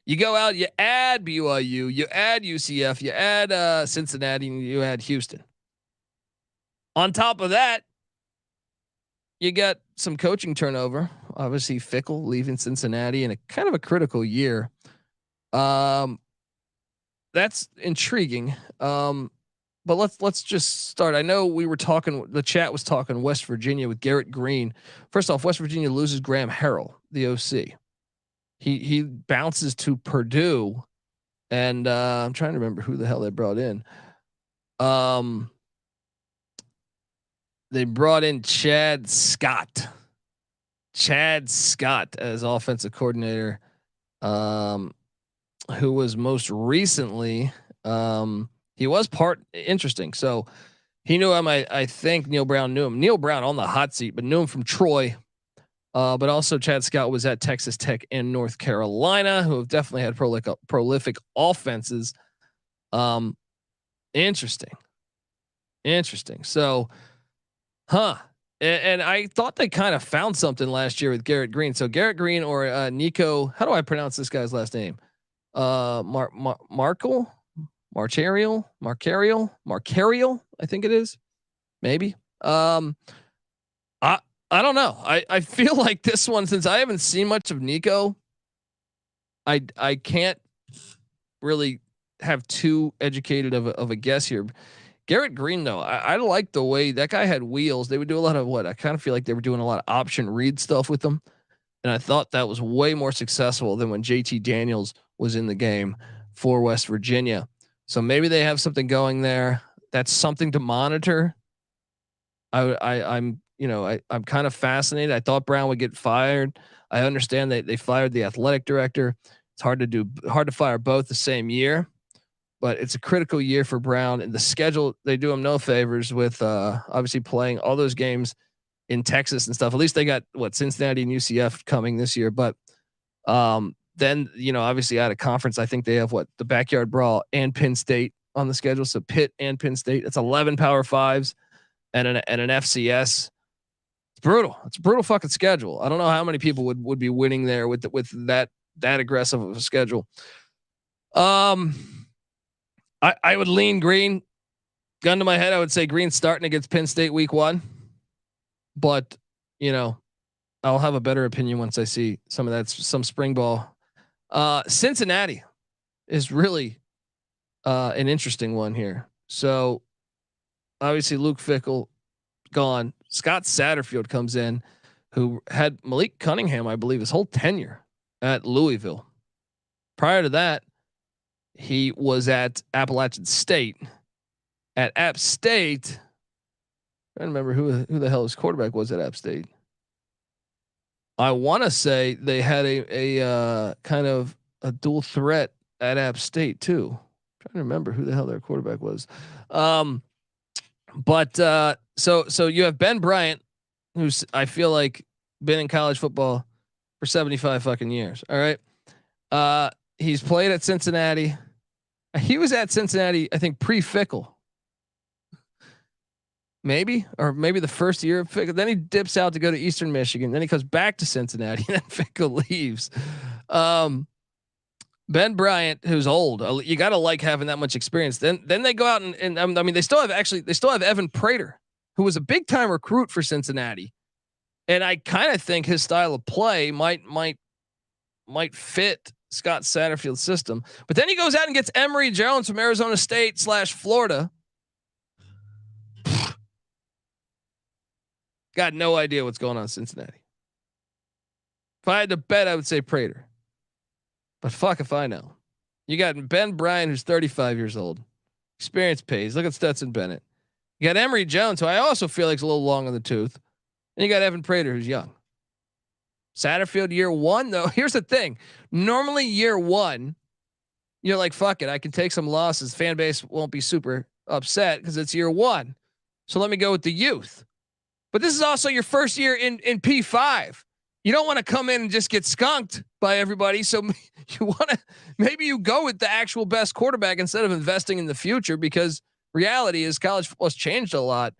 You go out, you add BYU, you add UCF, you add Cincinnati, and you add Houston. On top of that, you got some coaching turnover. Obviously, Fickell leaving Cincinnati in a kind of a critical year. That's intriguing. But let's just start. I know we were talking. The chat was talking West Virginia with Garrett Green. First off, West Virginia loses Graham Harrell, the OC. He bounces to Purdue, and I'm trying to remember who the hell they brought in. They brought in Chad Scott as offensive coordinator, who was most recently, he was interesting. So he knew him. I think Neil Brown knew him. Neil Brown on the hot seat, but knew him from Troy. But also Chad Scout was at Texas Tech and North Carolina, who have definitely had prolific offenses. Interesting. So, and I thought they kind of found something last year with Garrett Green. So Garrett Green or Nico, how do I pronounce this guy's last name? Marcariel, I think it is. Maybe. I don't know. I feel like this one, since I haven't seen much of Nico, I can't really have too educated of a guess here. Garrett Green, though, I like the way that guy had wheels. They would do a lot of I kind of feel like they were doing a lot of option read stuff with them. And I thought that was way more successful than when JT Daniels was in the game for West Virginia. So maybe they have something going there. That's something to monitor. I'm kind of fascinated. I thought Brown would get fired. I understand that they fired the athletic director. It's hard to fire both the same year, but it's a critical year for Brown, and the schedule, they do him no favors with obviously playing all those games in Texas and stuff. At least they got Cincinnati and UCF coming this year, but then, obviously out of conference, I think they have the Backyard Brawl and Penn State on the schedule. So Pitt and Penn State, it's 11 Power Fives and an FCS. It's brutal. It's a brutal fucking schedule. I don't know how many people would be winning there with that aggressive of a schedule. I would lean Green. Gun to my head, I would say Green starting against Penn State week 1. But, I'll have a better opinion once I see some spring ball. Cincinnati is really an interesting one here. So obviously Luke Fickell gone. Scott Satterfield comes in, who had Malik Cunningham, I believe, his whole tenure at Louisville. Prior to that, he was at Appalachian State. At App State, I don't remember who the hell his quarterback was at App State. I want to say they had a kind of a dual threat at App State too. I'm trying to remember who the hell their quarterback was. So you have Ben Bryant, who's, I feel like, been in college football for 75 fucking years. All right. He's played at Cincinnati. He was at Cincinnati, I think, pre-Fickell. Maybe the first year of Fickell. Then he dips out to go to Eastern Michigan. Then he comes back to Cincinnati, and then Fickell leaves. Ben Bryant, who's old, you got to like having that much experience. Then they go out and I mean, they still have Evan Prater, who was a big time recruit for Cincinnati. And I kind of think his style of play might fit Scott Satterfield's system. But then he goes out and gets Emory Jones from Arizona State / Florida. Got no idea what's going on in Cincinnati. If I had to bet, I would say Prater. But fuck if I know. You got Ben Bryant, who's 35 years old. Experience pays. Look at Stetson Bennett. You got Emory Jones, who I also feel like is a little long on the tooth. And you got Evan Prater, who's young. Satterfield year 1, though. Here's the thing. Normally year 1, you're like, fuck it, I can take some losses. Fan base won't be super upset because it's year 1. So let me go with the youth. But this is also your first year in P5. You don't want to come in and just get skunked by everybody. So you want to, maybe you go with the actual best quarterback instead of investing in the future, because reality is college football has changed a lot.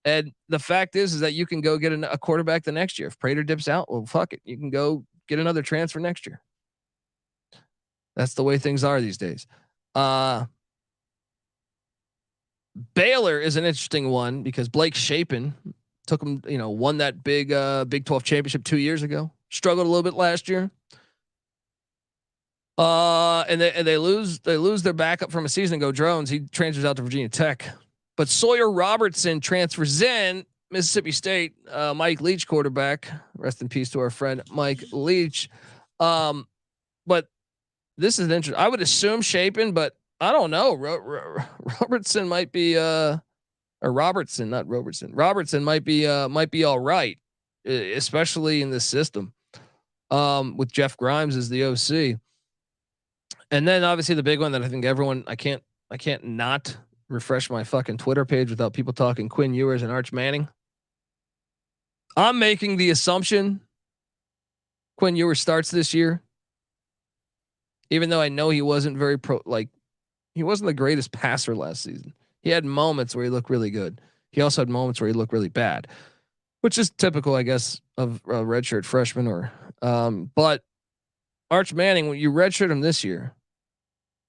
And the fact is that you can go get a quarterback the next year. If Prater dips out, well, fuck it. You can go get another transfer next year. That's the way things are these days. Baylor is an interesting one because Blake Shapen took him, won that big Big 12 championship 2 years ago. Struggled a little bit last year. And they lose their backup from a season ago, Drones. He transfers out to Virginia Tech. But Sawyer Robertson transfers in Mississippi State. Mike Leach quarterback. Rest in peace to our friend Mike Leach. But this is interesting. I would assume Shapen, but I don't know. Robertson might be or Robertson, not Robertson. Robertson might be all right, especially in this system. With Jeff Grimes as the OC. And then obviously the big one that I think everyone, I can't not refresh my fucking Twitter page without people talking Quinn Ewers and Arch Manning. I'm making the assumption Quinn Ewers starts this year, even though I know he wasn't very he wasn't the greatest passer last season. He had moments where he looked really good. He also had moments where he looked really bad, which is typical, I guess, of a redshirt freshman. But Arch Manning, when you redshirt him this year,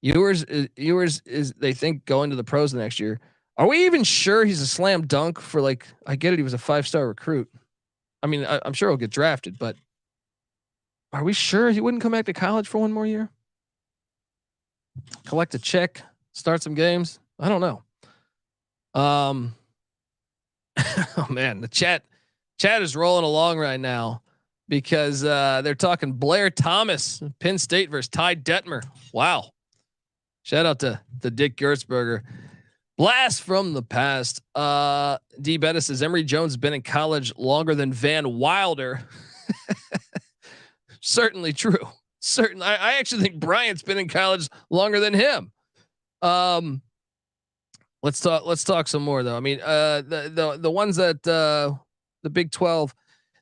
Ewers is they think going to the pros the next year. Are we even sure he's a slam dunk for like? I get it, he was a 5-star recruit. I mean, I'm sure he'll get drafted, but are we sure he wouldn't come back to college for one more year? Collect a check, start some games. I don't know. Oh man, the chat is rolling along right now because they're talking Blair Thomas, Penn State versus Ty Detmer. Wow. Shout out to Dick Gertzberger. Blast from the past. D. Bettis says Emory Jones has been in college longer than Van Wilder. Certainly true. I actually think Bryant's been in college longer than him. Let's talk some more though. I mean, the ones that the Big 12.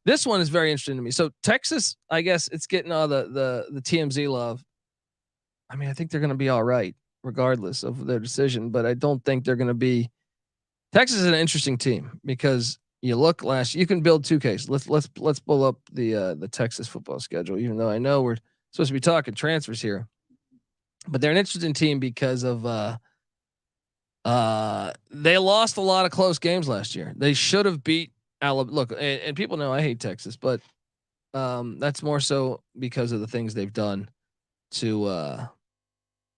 This one is very interesting to me. So Texas, I guess it's getting all the TMZ love. I mean, I think they're going to be all right regardless of their decision, but I don't think they're going to be. Texas is an interesting team because you look you can build two cases. Let's pull up the Texas football schedule, even though I know we're supposed to be talking transfers here, but they're an interesting team because of they lost a lot of close games last year. They should have beat Alabama. Look, and people know I hate Texas, but that's more so because of the things they've done to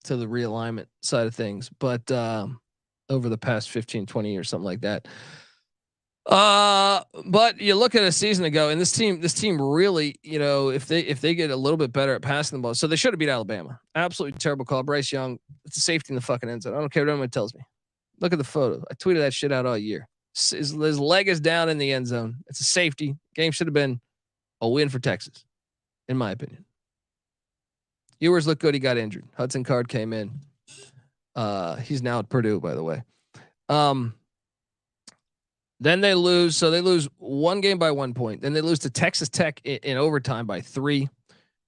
the realignment side of things. But over the past 15, 20 years, something like that. But you look at a season ago, and this team really, if they get a little bit better at passing the ball, so they should have beat Alabama. Absolutely terrible call. Bryce Young, it's a safety in the fucking end zone. I don't care what anyone tells me. Look at the photo. I tweeted that shit out all year. His leg is down in the end zone. It's a safety. Game should have been a win for Texas, in my opinion. Ewers looked good. He got injured. Hudson Card came in. He's now at Purdue, by the way. Then they lose. So they lose one game by 1 point. Then they lose to Texas Tech in overtime by 3.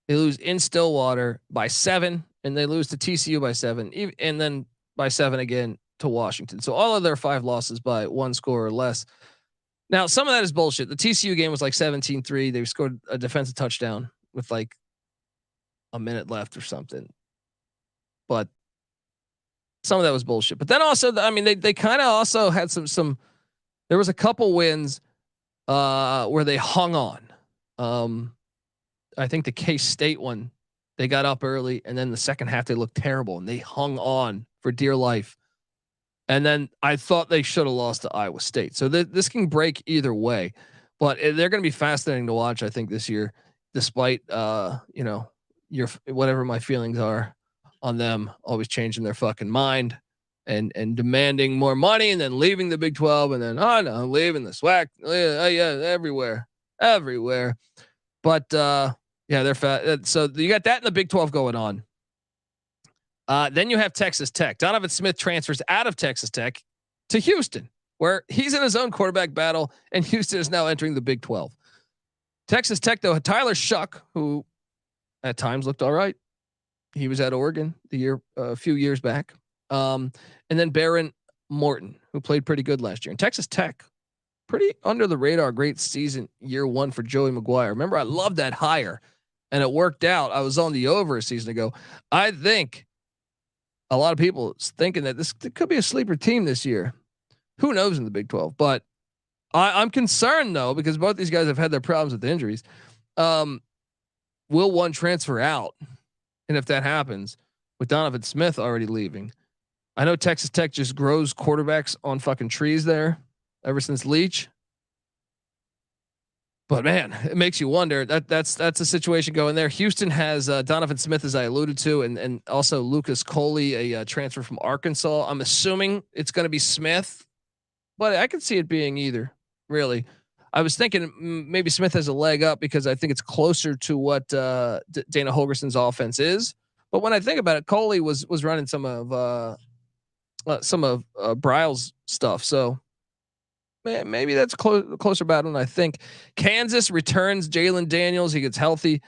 They lose in Stillwater by 7, and they lose to TCU by 7, and then by 7 again to Washington. So all of their 5 losses by 1 score or less. Now, some of that is bullshit. The TCU game was like 17-3. They scored a defensive touchdown with like a minute left or something. But some of that was bullshit. But then also, I mean, they kind of also had some. There was a couple wins where they hung on. I think the K-State one, they got up early, and then the second half they looked terrible, and they hung on for dear life. And then I thought they should have lost to Iowa State. So this can break either way, but they're going to be fascinating to watch, I think, this year, despite your whatever my feelings are on them always changing their fucking mind and demanding more money and then leaving the Big 12 and then leaving the SWAC. Everywhere. But yeah, they're fat. So you got that in the Big 12 going on. Then you have Texas Tech. Donovan Smith transfers out of Texas Tech to Houston, where he's in his own quarterback battle, and Houston is now entering the Big 12. Texas Tech, though, had Tyler Shuck, who at times looked all right. He was at Oregon a few years back. And then Baron Morton, who played pretty good last year. And Texas Tech, pretty under the radar, great season year 1 for Joey McGuire. Remember, I loved that hire, and it worked out. I was on the over a season ago. I think a lot of people thinking that this could be a sleeper team this year. Who knows in the Big 12? But I'm concerned though, because both these guys have had their problems with the injuries. Will one transfer out? And if that happens, with Donovan Smith already leaving, I know Texas Tech just grows quarterbacks on fucking trees there ever since Leach. But man, it makes you wonder. That's a situation going there. Houston has Donovan Smith, as I alluded to, and also Lucas Coley, a transfer from Arkansas. I'm assuming it's going to be Smith, but I could see it being either. Really, I was thinking maybe Smith has a leg up because I think it's closer to what Dana Holgerson's offense is. But when I think about it, Coley was running some of Bryle's stuff, so maybe that's closer battle than I think. Kansas returns Jayden Daniels. He gets healthy.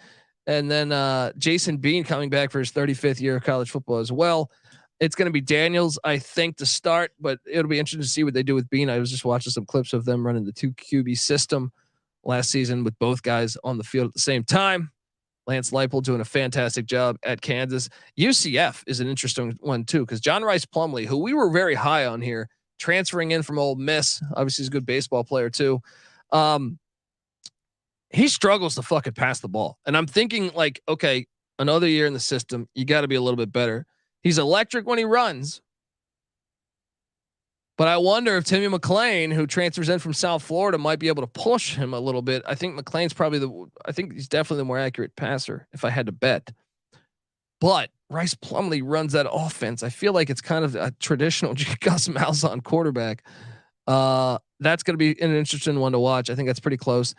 And then Jason Bean coming back for his 35th year of college football as well. It's going to be Daniels, I think, to start, but it'll be interesting to see what they do with Bean. I was just watching some clips of them running the 2 QB system last season with both guys on the field at the same time. Lance Leipold doing a fantastic job at Kansas. UCF is an interesting one too, because John Rice Plumlee, who we were very high on here, transferring in from Ole Miss, obviously he's a good baseball player too. He struggles to fucking pass the ball. And I'm thinking like, okay, another year in the system, you got to be a little bit better. He's electric when he runs. But I wonder if Timmy McClain, who transfers in from South Florida, might be able to push him a little bit. I think McClain's probably I think he's definitely the more accurate passer if I had to bet. But Rice Plumlee runs that offense. I feel like it's kind of a traditional Gus Malzahn quarterback. That's going to be an interesting one to watch. I think that's pretty close.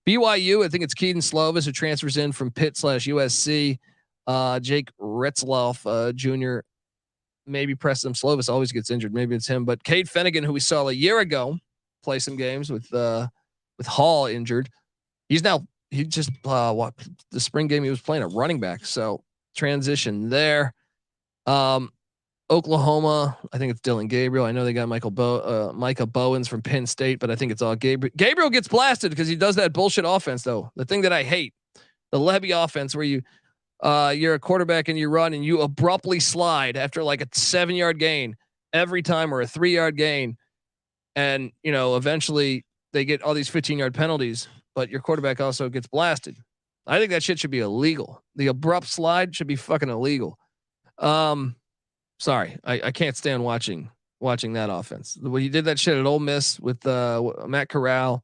BYU, I think it's Keaton Slovis who transfers in from Pitt/USC. Jake Retzloff Jr. Maybe Preston Slovis always gets injured. Maybe it's him, but Cade Finnegan, who we saw a year ago play some games with Hall injured. He just the spring game he was playing a running back. So transition there. Oklahoma, I think it's Dylan Gabriel. I know they got Micah Bowens from Penn State, but I think it's all Gabriel. Gabriel gets blasted because he does that bullshit offense though. The thing that I hate, the Lebby offense where you're a quarterback and you run and you abruptly slide after like a 7-yard gain every time or a 3-yard gain. And, eventually they get all these 15-yard penalties, but your quarterback also gets blasted. I think that shit should be illegal. The abrupt slide should be fucking illegal. Sorry, I can't stand watching that offense. When he did that shit at Ole Miss with Matt Corral,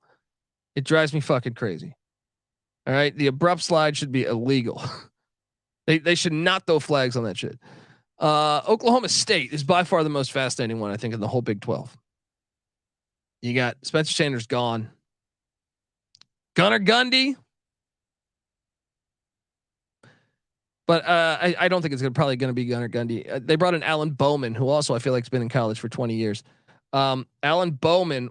it drives me fucking crazy. All right, the abrupt slide should be illegal. They should not throw flags on that shit. Oklahoma State is by far the most fascinating one, I think, in the whole Big 12. You got Spencer Sanders gone. Gunnar Gundy. But I don't think it's probably going to be Gunnar Gundy. They brought in Alan Bowman, who also I feel like has been in college for 20 years. Alan Bowman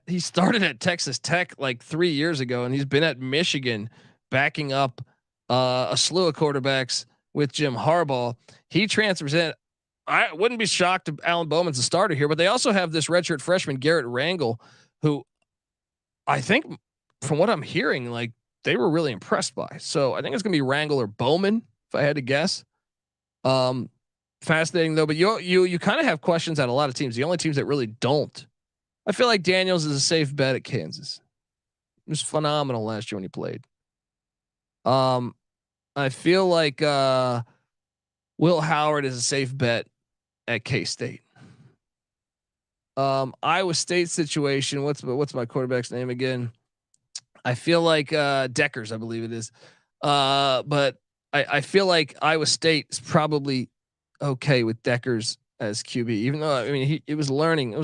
he started at Texas Tech like 3 years ago, and he's been at Michigan backing up a slew of quarterbacks with Jim Harbaugh. He transfers in. I wouldn't be shocked if Alan Bowman's a starter here, but they also have this redshirt freshman, Garrett Rangel, who I think from what I'm hearing, like they were really impressed by. So I think it's going to be Rangel or Bowman, if I had to guess. Fascinating though, but you kind of have questions at a lot of teams. The only teams that really don't. I feel like Daniels is a safe bet at Kansas. He was phenomenal last year when he played. I feel like Will Howard is a safe bet at K-State. Iowa State situation. What's my quarterback's name again? I feel like Deckers, I believe it is. But I feel like Iowa State is probably okay with Deckers as QB, even though he was learning.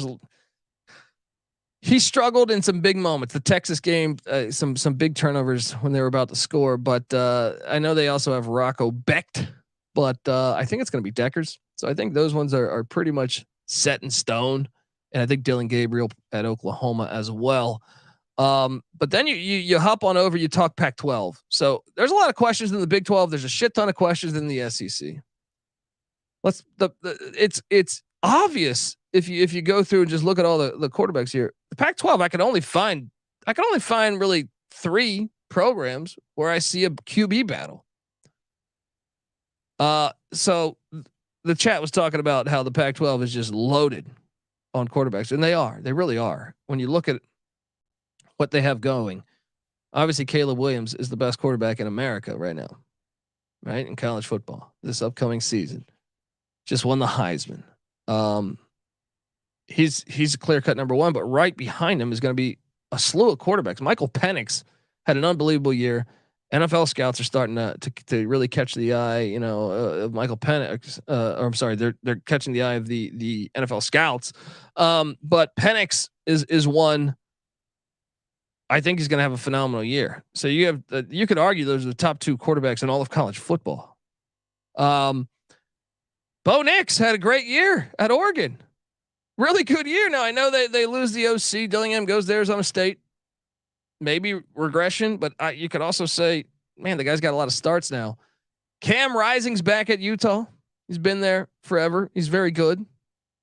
He struggled in some big moments. The Texas game, some big turnovers when they were about to score. But I know they also have Rocco Becht, but I think it's going to be Deckers. So I think those ones are pretty much set in stone. And I think Dylan Gabriel at Oklahoma as well. But then you hop on over, you talk Pac-12. So there's a lot of questions in the Big 12. There's a shit ton of questions in the SEC. It's obvious if you go through and just look at all the quarterbacks here. The Pac-12, I can only find really 3 programs where I see a QB battle. So the chat was talking about how the Pac-12 is just loaded on quarterbacks, and they really are. When you look at what they have going, obviously Caleb Williams is the best quarterback in America right now, right? In college football this upcoming season, just won the Heisman. He's a clear cut number 1, but right behind him is going to be a slew of quarterbacks. Michael Penix had an unbelievable year. NFL scouts are starting to really catch the eye, of Michael Penix. Or I'm sorry, they're catching the eye of the NFL scouts. But Penix is one. I think he's going to have a phenomenal year. So you could argue those are the top 2 quarterbacks in all of college football. Bo Nix had a great year at Oregon. Really good year. Now I know they lose the OC. Dillingham goes to Arizona State. Maybe regression, but you could also say, man, the guy's got a lot of starts now. Cam Rising's back at Utah. He's been there forever. He's very good.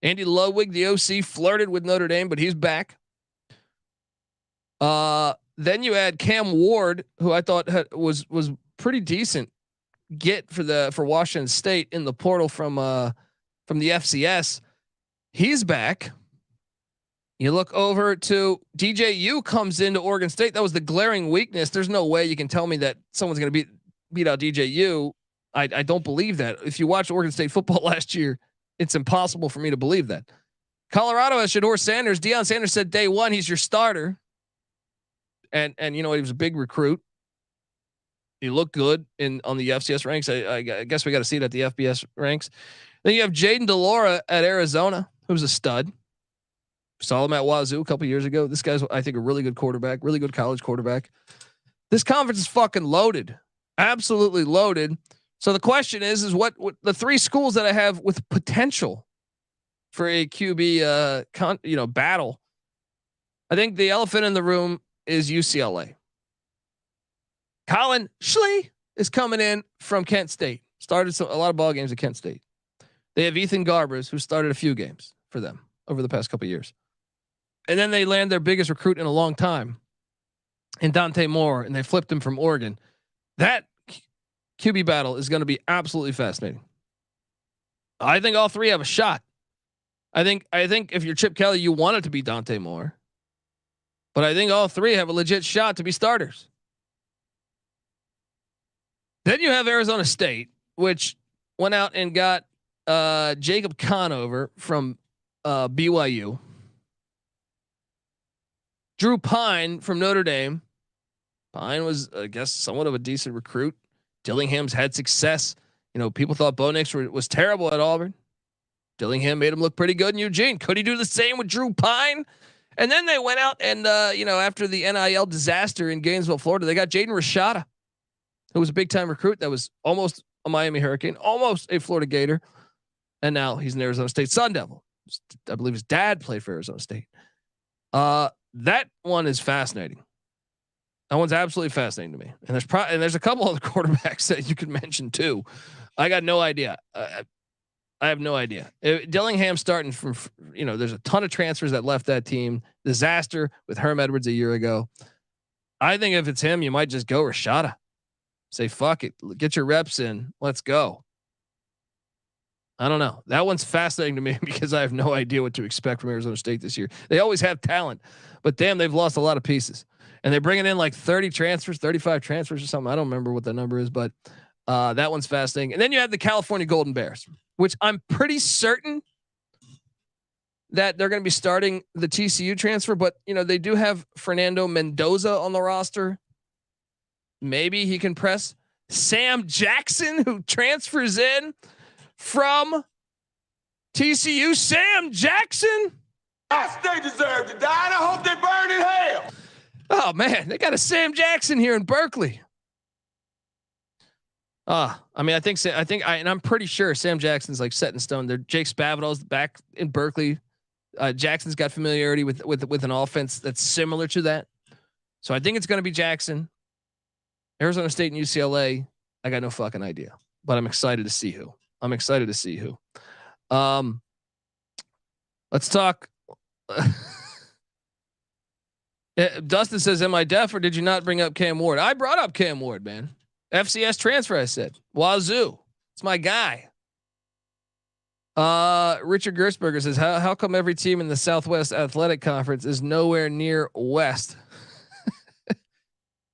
Andy Ludwig, the OC, flirted with Notre Dame, but he's back. Then you had Cam Ward, who I thought was pretty decent get for Washington State in the portal from the FCS. He's back. You look over to DJU comes into Oregon State. That was the glaring weakness. There's no way you can tell me that someone's going to beat out DJU. I don't believe that. If you watch Oregon State football last year, it's impossible for me to believe that. Colorado has Shedeur Sanders. Deion Sanders said day one, he's your starter. And you know what? He was a big recruit. He looked good on the FCS ranks. I guess we got to see it at the FBS ranks. Then you have Jayden Delora at Arizona, who's a stud. Saw him at Wazoo a couple years ago. This guy's, I think, a really good quarterback, really good college quarterback. This conference is fucking loaded, absolutely loaded. So the question is what the three schools that I have with potential for a QB, battle. I think the elephant in the room is UCLA. Colin Schley is coming in from Kent State. Started a lot of ball games at Kent State. They have Ethan Garbers, who started a few games for them over the past couple of years. And then they land their biggest recruit in a long time in Dante Moore, and they flipped him from Oregon. That QB battle is going to be absolutely fascinating. I think all three have a shot. I think if you're Chip Kelly, you want it to be Dante Moore, but I think all three have a legit shot to be starters. Then you have Arizona State, which went out and got Jacob Conover from BYU. Drew Pine from Notre Dame. Pine was, I guess, somewhat of a decent recruit. Dillingham's had success. You know, people thought Bo Nix was terrible at Auburn. Dillingham made him look pretty good in Eugene. Could he do the same with Drew Pine? And then they went out and, after the NIL disaster in Gainesville, Florida, they got Jaden Rashada, who was a big time recruit that was almost a Miami Hurricane, almost a Florida Gator. And now he's an Arizona State Sun Devil. I believe his dad played for Arizona State. That one is fascinating. That one's absolutely fascinating to me. And there's a couple other quarterbacks that you could mention too. I got no idea. I have no idea. Dillingham starting from, there's a ton of transfers that left that team. Disaster with Herm Edwards a year ago. I think if it's him, you might just go Rashada. Say, fuck it. Get your reps in. Let's go. I don't know. That one's fascinating to me because I have no idea what to expect from Arizona State this year. They always have talent, but damn, they've lost a lot of pieces. And they're bringing in like 30 transfers, 35 transfers or something. I don't remember what the number is, but that one's fascinating. And then you have the California Golden Bears, which I'm pretty certain that they're going to be starting the TCU transfer, but they do have Fernando Mendoza on the roster. Maybe he can press Sam Jackson, who transfers in from TCU. Sam Jackson. They deserve to die, and I hope they burn in hell. Oh man, they got a Sam Jackson here in Berkeley. I think, and I'm pretty sure Sam Jackson's like set in stone. There, Jake Spavital's back in Berkeley. Jackson's got familiarity with an offense that's similar to that, so I think it's going to be Jackson. Arizona State and UCLA. I got no fucking idea, but I'm excited to see who. Let's talk. Dustin says, "Am I deaf or did you not bring up Cam Ward?" I brought up Cam Ward, man. FCS transfer. I said Wazoo. It's my guy. Richard Gersberger says, "How come every team in the Southwest Athletic Conference is nowhere near West?"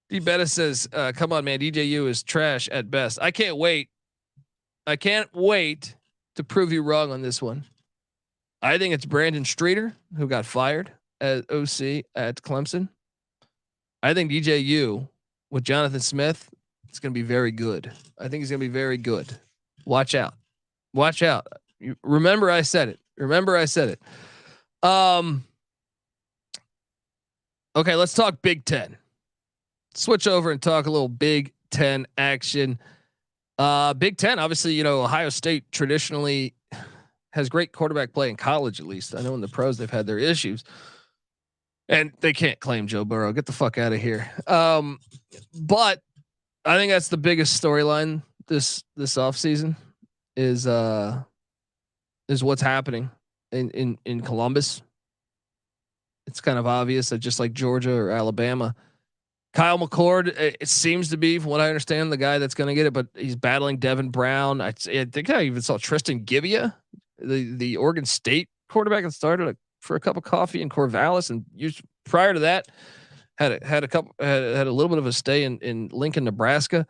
D. Bennett says, "Come on, man. DJU is trash at best." I can't wait to prove you wrong on this one. I think it's Brandon Streeter who got fired as OC at Clemson. I think DJU with Jonathan Smith, it's going to be very good. I think he's going to be very good. Watch out. Remember I said it. Okay, let's talk Big Ten. Switch over and talk a little Big Ten action. Big Ten, obviously, Ohio State traditionally has great quarterback play in college, at least. I know in the pros they've had their issues, and they can't claim Joe Burrow. Get the fuck out of here. But I think that's the biggest storyline this offseason is what's happening in Columbus. It's kind of obvious that just like Georgia or Alabama, Kyle McCord, it seems to be, from what I understand, the guy that's going to get it, but he's battling Devin Brown. I think I even saw Tristan Gibbia, the Oregon State quarterback that started for a cup of coffee in Corvallis, and prior to that had a little bit of a stay in Lincoln, Nebraska.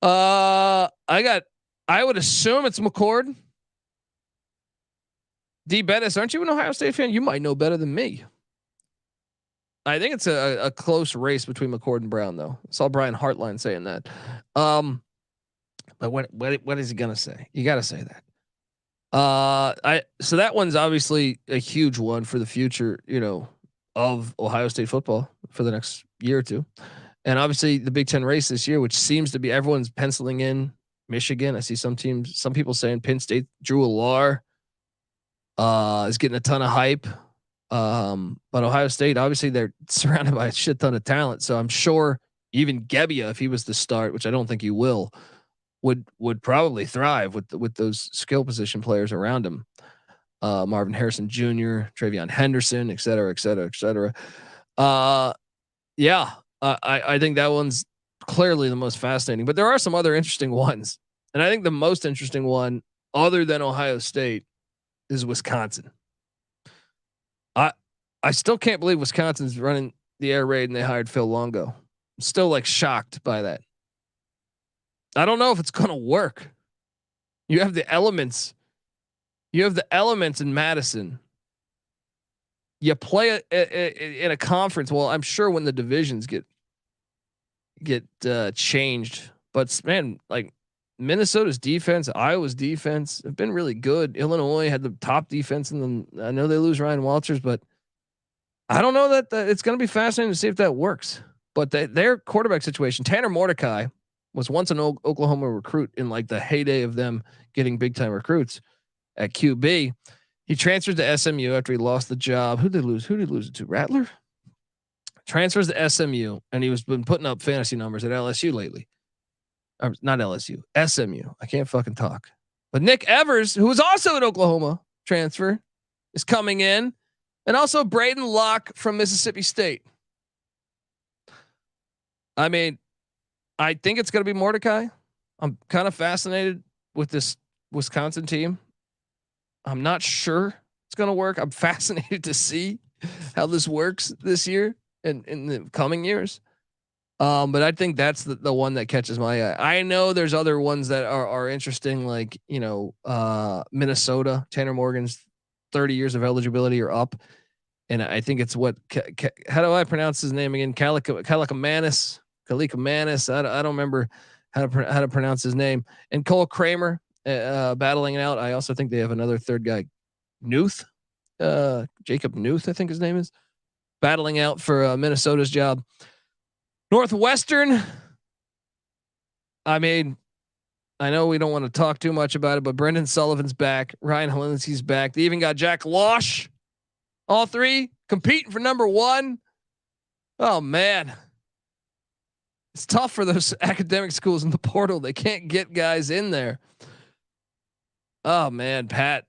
I would assume it's McCord. D. Bettis, aren't you an Ohio State fan? You might know better than me. I think it's a close race between McCord and Brown, though. I saw Brian Hartline saying that. But what is he gonna say? You got to say that. So that one's obviously a huge one for the future, of Ohio State football for the next year or two, and obviously the Big Ten race this year, which seems to be everyone's penciling in Michigan. I see some people saying Penn State, Drew Allar, is getting a ton of hype. But Ohio State, obviously they're surrounded by a shit ton of talent. So I'm sure even Gebbia, if he was to start, which I don't think he will, would probably thrive with those skill position players around him. Marvin Harrison Jr., Travion Henderson, et cetera, et cetera, et cetera. I think that one's clearly the most fascinating, but there are some other interesting ones. And I think the most interesting one, other than Ohio State, is Wisconsin. I still can't believe Wisconsin's running the air raid and they hired Phil Longo. I'm still like shocked by that. I don't know if it's going to work. You have the elements. You have the elements in Madison. You play in a conference. Well, I'm sure when the divisions get changed, but man, like Minnesota's defense, Iowa's defense have been really good. Illinois had the top defense, and then I know they lose Ryan Walters, but I don't know that it's going to be fascinating to see if that works. But their quarterback situation, Tanner Mordecai was once an Oklahoma recruit in like the heyday of them getting big time recruits at QB. He transferred to SMU after he lost the job. Who did he lose it to? Rattler? Transfers to SMU, and he was been putting up fantasy numbers at LSU lately. Not LSU, SMU. I can't fucking talk. But Nick Evers, who was also an Oklahoma transfer, is coming in. And also Braden Locke from Mississippi State. I mean, I think it's going to be Mordecai. I'm kind of fascinated with this Wisconsin team. I'm not sure it's going to work. I'm fascinated to see how this works this year and in the coming years. But I think that's the one that catches my eye. I know there's other ones that are interesting, like, Minnesota, Tanner Morgan's 30 years of eligibility or up. And I think it's how do I pronounce his name again? Kalika Manis. I don't remember how to pronounce his name. And Cole Kramer battling it out. I also think they have another third guy, Newth, Jacob Newth, I think his name is, battling out for Minnesota's job. Northwestern. I mean, I know we don't want to talk too much about it, but Brendan Sullivan's back. Ryan Helinski's back. They even got Jack Losh. All three competing for number one. Oh man. It's tough for those academic schools in the portal. They can't get guys in there. Oh man, Pat.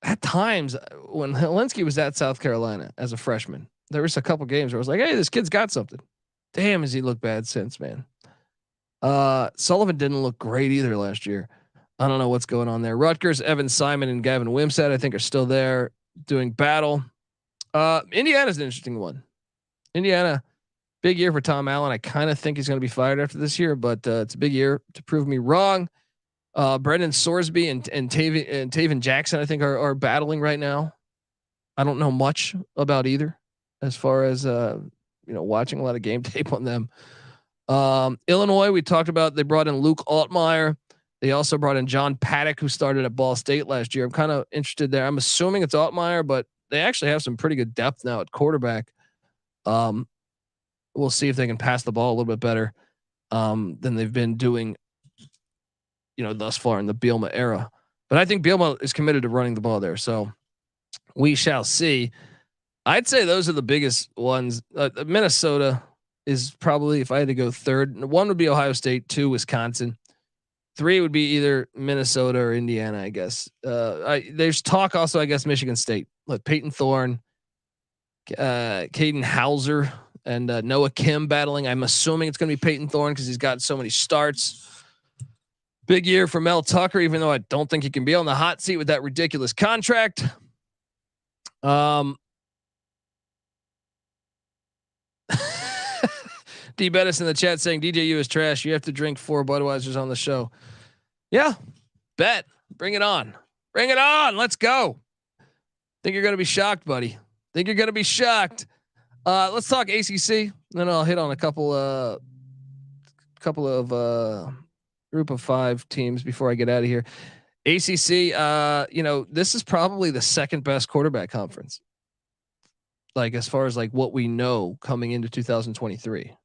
At times when Helinski was at South Carolina as a freshman, there was a couple games where I was like, hey, this kid's got something. Damn, has he looked bad since, man? Sullivan didn't look great either last year. I don't know what's going on there. Rutgers, Evan Simon, and Gavin Wimsatt, I think, are still there doing battle. Indiana's an interesting one. Indiana, big year for Tom Allen. I kind of think he's going to be fired after this year, but it's a big year to prove me wrong. Brendan Sorsby and Taven Jackson, I think, are battling right now. I don't know much about either, as far as watching a lot of game tape on them. Illinois, we talked about. They brought in Luke Altmaier. They also brought in John Paddock, who started at Ball State last year. I'm kind of interested there. I'm assuming it's Altmaier, but they actually have some pretty good depth now at quarterback. We'll see if they can pass the ball a little bit better than they've been doing, thus far in the Bielema era. But I think Bielema is committed to running the ball there. So we shall see. I'd say those are the biggest ones. Minnesota is probably, if I had to go third, 1 would be Ohio State, 2 Wisconsin, 3 would be either Minnesota or Indiana, I guess. There's talk also, I guess, Michigan State. Like Peyton Thorne, Caden Hauser, and Noah Kim battling. I'm assuming it's going to be Peyton Thorne because he's got so many starts. Big year for Mel Tucker, even though I don't think he can be on the hot seat with that ridiculous contract. D Bettis in the chat saying DJU is trash. You have to drink 4 Budweisers on the show. Yeah, bet. Bring it on. Bring it on. Let's go. Think you're going to be shocked, buddy. Think you're going to be shocked. Let's talk ACC. Then I'll hit on a couple of group of 5 teams before I get out of here. ACC, this is probably the second best quarterback conference. Like as far as like what we know coming into 2023.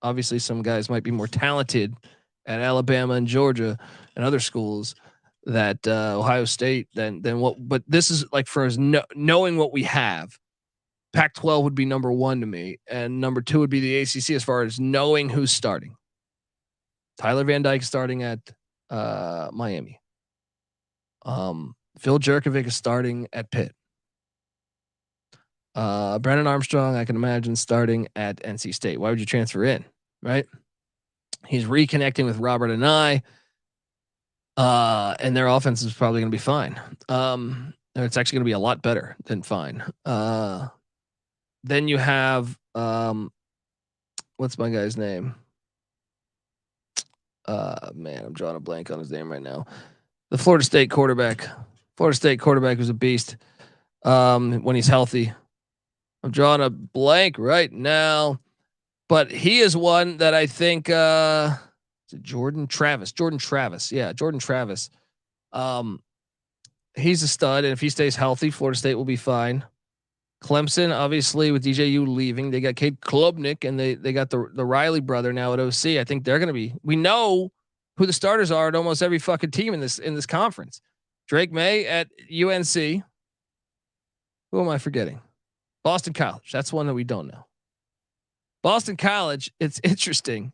Obviously some guys might be more talented at Alabama and Georgia and other schools that Ohio State than what, but this is like for us knowing what we have. Pac-12 would be number 1 to me, and number 2 would be the ACC as far as knowing who's starting. Tyler Van Dyke starting at Miami. Phil Jerkovic is starting at Pitt. Brennan Armstrong, I can imagine starting at NC State. Why would you transfer in, right? He's reconnecting with Robert and and their offense is probably going to be fine. It's actually going to be a lot better than fine. Then you have what's my guy's name? Man, I'm drawing a blank on his name right now. The Florida State quarterback. Florida State quarterback who's a beast when he's healthy. I'm drawing a blank right now, but he is one that I think Jordan Travis. Yeah, Jordan Travis. He's a stud, and if he stays healthy, Florida State will be fine. Clemson, obviously, with DJU leaving, they got Cade Klubnik, and they got the Riley brother now at OC. I think they're going to be. We know who the starters are at almost every fucking team in this conference. Drake May at UNC. Who am I forgetting? Boston College. That's one that we don't know. Boston College. It's interesting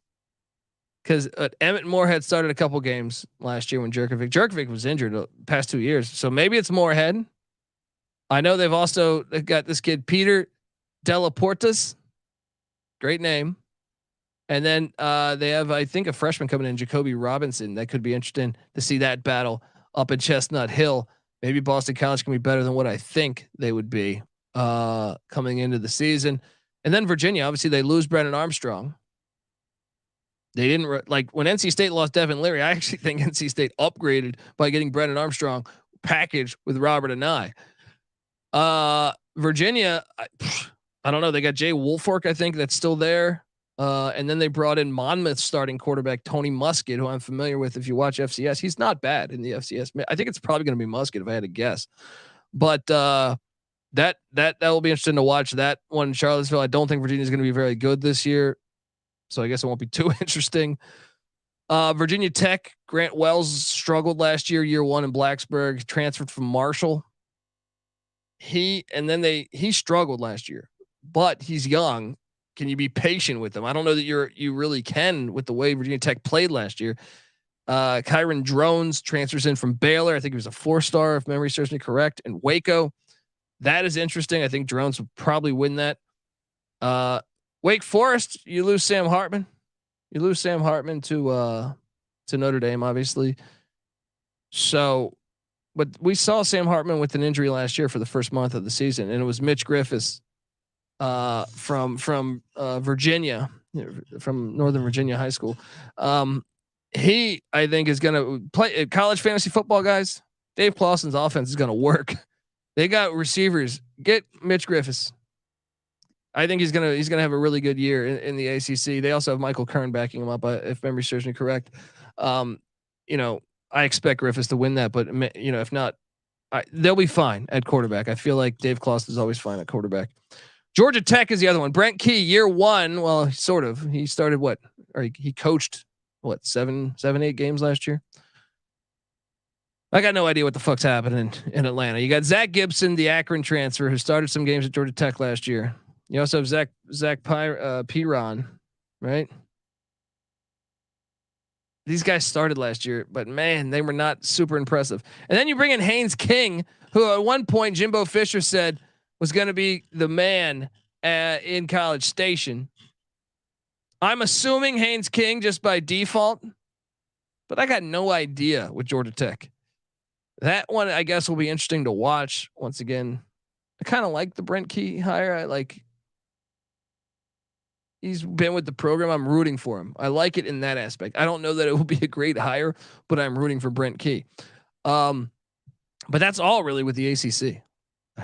because Emmett Moorhead started a couple games last year when Jerkovic was injured the past 2 years. So maybe it's Moorhead. I know they've got this kid, Peter Delaportas. Great name. And then they have, I think, a freshman coming in, Jacoby Robinson. That could be interesting to see that battle up in Chestnut Hill. Maybe Boston College can be better than what I think they would be coming into the season. And then Virginia, obviously they lose Brennan Armstrong. They didn't like when NC State lost Devin Leary. I actually think NC State upgraded by getting Brennan Armstrong packaged with Robert and Virginia, I don't know. They got Jay Woolfolk, I think, that's still there. And then they brought in Monmouth starting quarterback Tony Muskett, who I'm familiar with. If you watch FCS, he's not bad in the FCS. I think it's probably going to be Muskett if I had to guess. But that will be interesting to watch. That one in Charlottesville. I don't think Virginia's going to be very good this year, so I guess it won't be too interesting. Virginia Tech, Grant Wells struggled last year 1 in Blacksburg, transferred from Marshall. He struggled last year, but he's young. Can you be patient with him? I don't know that you really can with the way Virginia Tech played last year. Kyron Drones transfers in from Baylor. I think he was a 4-star if memory serves me correct. And Waco, that is interesting. I think Drones would probably win that. Wake Forest, you lose Sam Hartman. You lose Sam Hartman to Notre Dame, obviously. So, but we saw Sam Hartman with an injury last year for the first month of the season, and it was Mitch Griffiths from Virginia, from Northern Virginia High School. He, I think, is going to play college fantasy football, guys. Dave Clawson's offense is going to work. They got receivers. Get Mitch Griffiths. I think he's gonna have a really good year in the ACC. They also have Michael Kern backing him up, if memory serves me correct. I expect Griffiths to win that, but if not, they'll be fine at quarterback. I feel like Dave Clawson is always fine at quarterback. Georgia Tech is the other one. Brent Key, year 1. Well, sort of. He started he coached 7, 8 games last year. I got no idea what the fuck's happening in Atlanta. You got Zach Gibson, the Akron transfer, who started some games at Georgia Tech last year. You also have Zach Piron, right? These guys started last year, but man, they were not super impressive. And then you bring in Haynes King, who at one point Jimbo Fisher said was going to be the man in College Station. I'm assuming Haynes King just by default, but I got no idea with Georgia Tech. That one, I guess, will be interesting to watch. Once again, I kind of like the Brent Key hire. He's been with the program. I'm rooting for him. I like it in that aspect. I don't know that it will be a great hire, but I'm rooting for Brent Key. But that's all really with the ACC.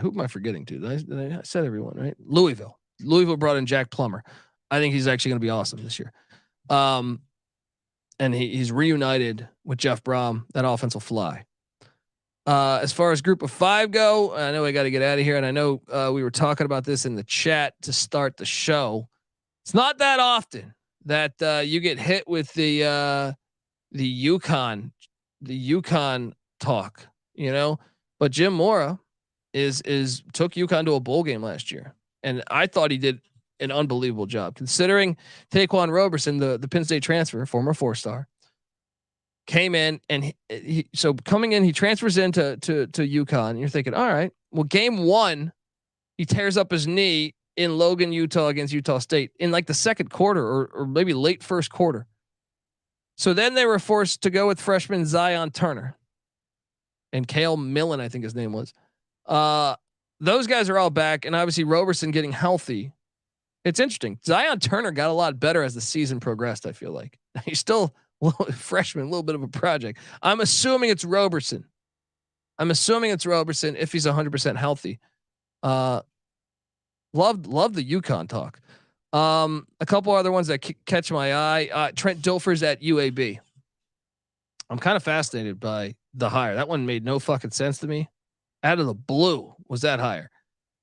Who am I forgetting to? I said everyone, right? Louisville brought in Jack Plummer. I think he's actually going to be awesome this year. And he's reunited with Jeff Brom. That offense will fly. As far as group of 5 go, I know I got to get out of here. And I know we were talking about this in the chat to start the show. It's not that often that you get hit with the UConn talk, but Jim Mora took UConn to a bowl game last year. And I thought he did an unbelievable job considering Taquan Roberson, the Penn State transfer, former 4-star, came in and so coming in, he transfers into to UConn. And you're thinking, all right, well, game 1, he tears up his knee in Logan, Utah against Utah State in like the second quarter or maybe late first quarter. So then they were forced to go with freshman Zion Turner and Cale Millen, I think his name was. Those guys are all back, and obviously Roberson getting healthy. It's interesting. Zion Turner got a lot better as the season progressed. I feel like he's still freshman, a little bit of a project. I'm assuming it's Roberson. If he's 100% healthy. Love the UConn talk. A couple other ones that catch my eye. Trent Dilfer's at UAB. I'm kind of fascinated by the hire. That one made no fucking sense to me. Out of the blue was that hire.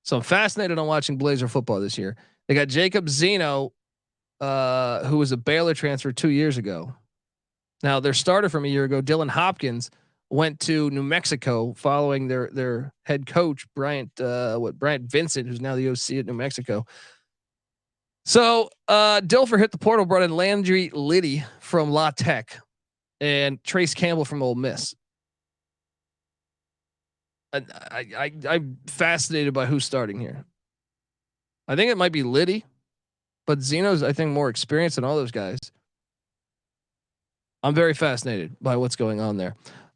So I'm fascinated on watching Blazer football this year. They got Jacob Zeno, who was a Baylor transfer 2 years ago. Now their starter from a year ago, Dylan Hopkins, went to New Mexico following their head coach, Bryant Vincent, who's now the OC at New Mexico. So Dilfer hit the portal, brought in Landry Liddy from La Tech and Trace Campbell from Ole Miss. I'm fascinated by who's starting here. I think it might be Liddy, but Zeno's, I think, more experienced than all those guys. I'm very fascinated by what's going on there.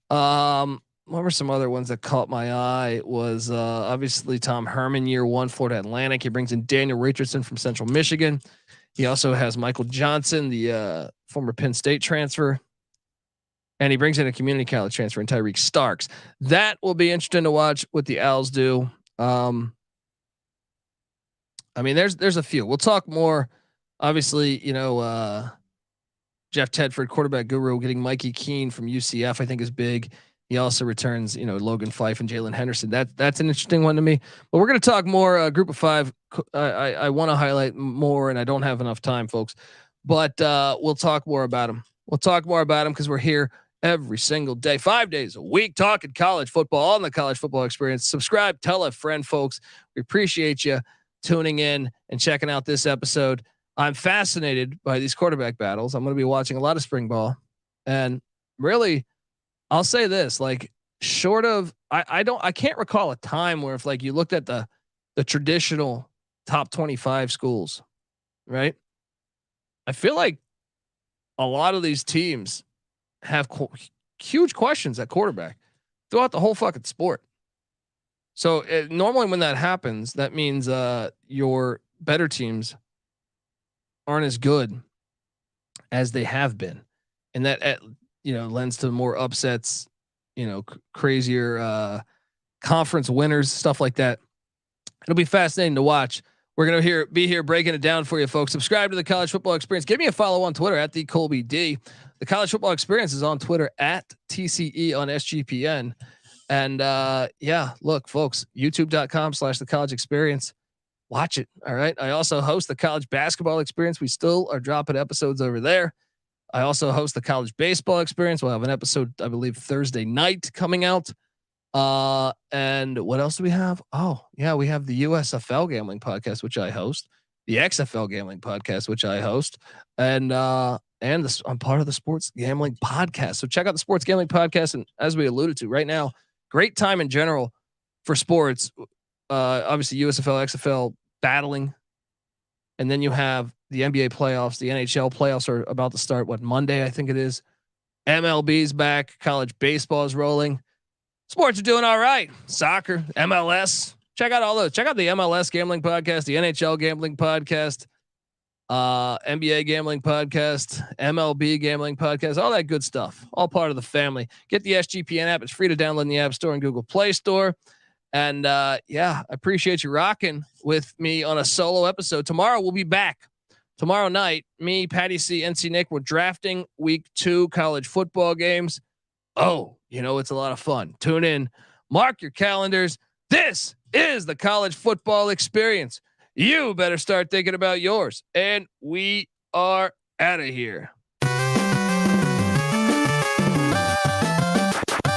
What were some other ones that caught my eye? Was obviously Tom Herman, year 1, Florida Atlantic. He brings in Daniel Richardson from Central Michigan. He also has Michael Johnson, the former Penn State transfer. And he brings in a community college transfer in Tyreek Starks. That will be interesting to watch what the Owls do. I mean, there's a few. We'll talk more. Obviously, Jeff Tedford, quarterback guru, getting Mikey Keene from UCF, I think is big. He also returns, Logan Fife and Jalen Henderson. That's an interesting one to me. But we're going to talk more. Group of 5. I want to highlight more, and I don't have enough time, folks. But we'll talk more about them. Because we're here every single day, 5 days a week, talking college football on the College Football Experience. Subscribe, tell a friend, folks. We appreciate you tuning in and checking out this episode. I'm fascinated by these quarterback battles. I'm going to be watching a lot of spring ball, and really, I'll say this, short of, I can't recall a time where if you looked at the traditional top 25 schools, right? I feel like a lot of these teams have huge questions at quarterback throughout the whole fucking sport. So normally when that happens, that means your better teams aren't as good as they have been, and that lends to more upsets, crazier conference winners, stuff like that. It'll be fascinating to watch. We're gonna be here breaking it down for you, folks. Subscribe to the College Football Experience. Give me a follow on Twitter at the Colby D. The College Football Experience is on Twitter at TCE on SGPN. And look, folks, YouTube.com/the College Experience. Watch it. All right. I also host the College Basketball Experience. We still are dropping episodes over there. I also host the college baseball experience. We'll have an episode, I believe, Thursday night coming out. And what else do we have? Oh yeah, we have the USFL gambling podcast, which I host, the XFL gambling podcast, which I host, and I'm part of the sports gambling podcast. So check out the sports gambling podcast. And as we alluded to right now, great time in general for sports. Obviously USFL, XFL battling. And then you have the NBA playoffs, the NHL playoffs are about to start. What, Monday? I think it is. MLB's back. College baseball is rolling. Sports are doing all right. Soccer, MLS. Check out all those. Check out the MLS gambling podcast, the NHL gambling podcast, NBA gambling podcast, MLB gambling podcast, all that good stuff. All part of the family. Get the SGPN app. It's free to download in the App Store and Google Play Store. And yeah, I appreciate you rocking with me on a solo episode. Tomorrow we'll be back. Tomorrow night, me, Patty C, NC Nick, we're drafting week 2 college football games. Oh, it's a lot of fun. Tune in, mark your calendars. This is the college football experience. You better start thinking about yours. And we are out of here.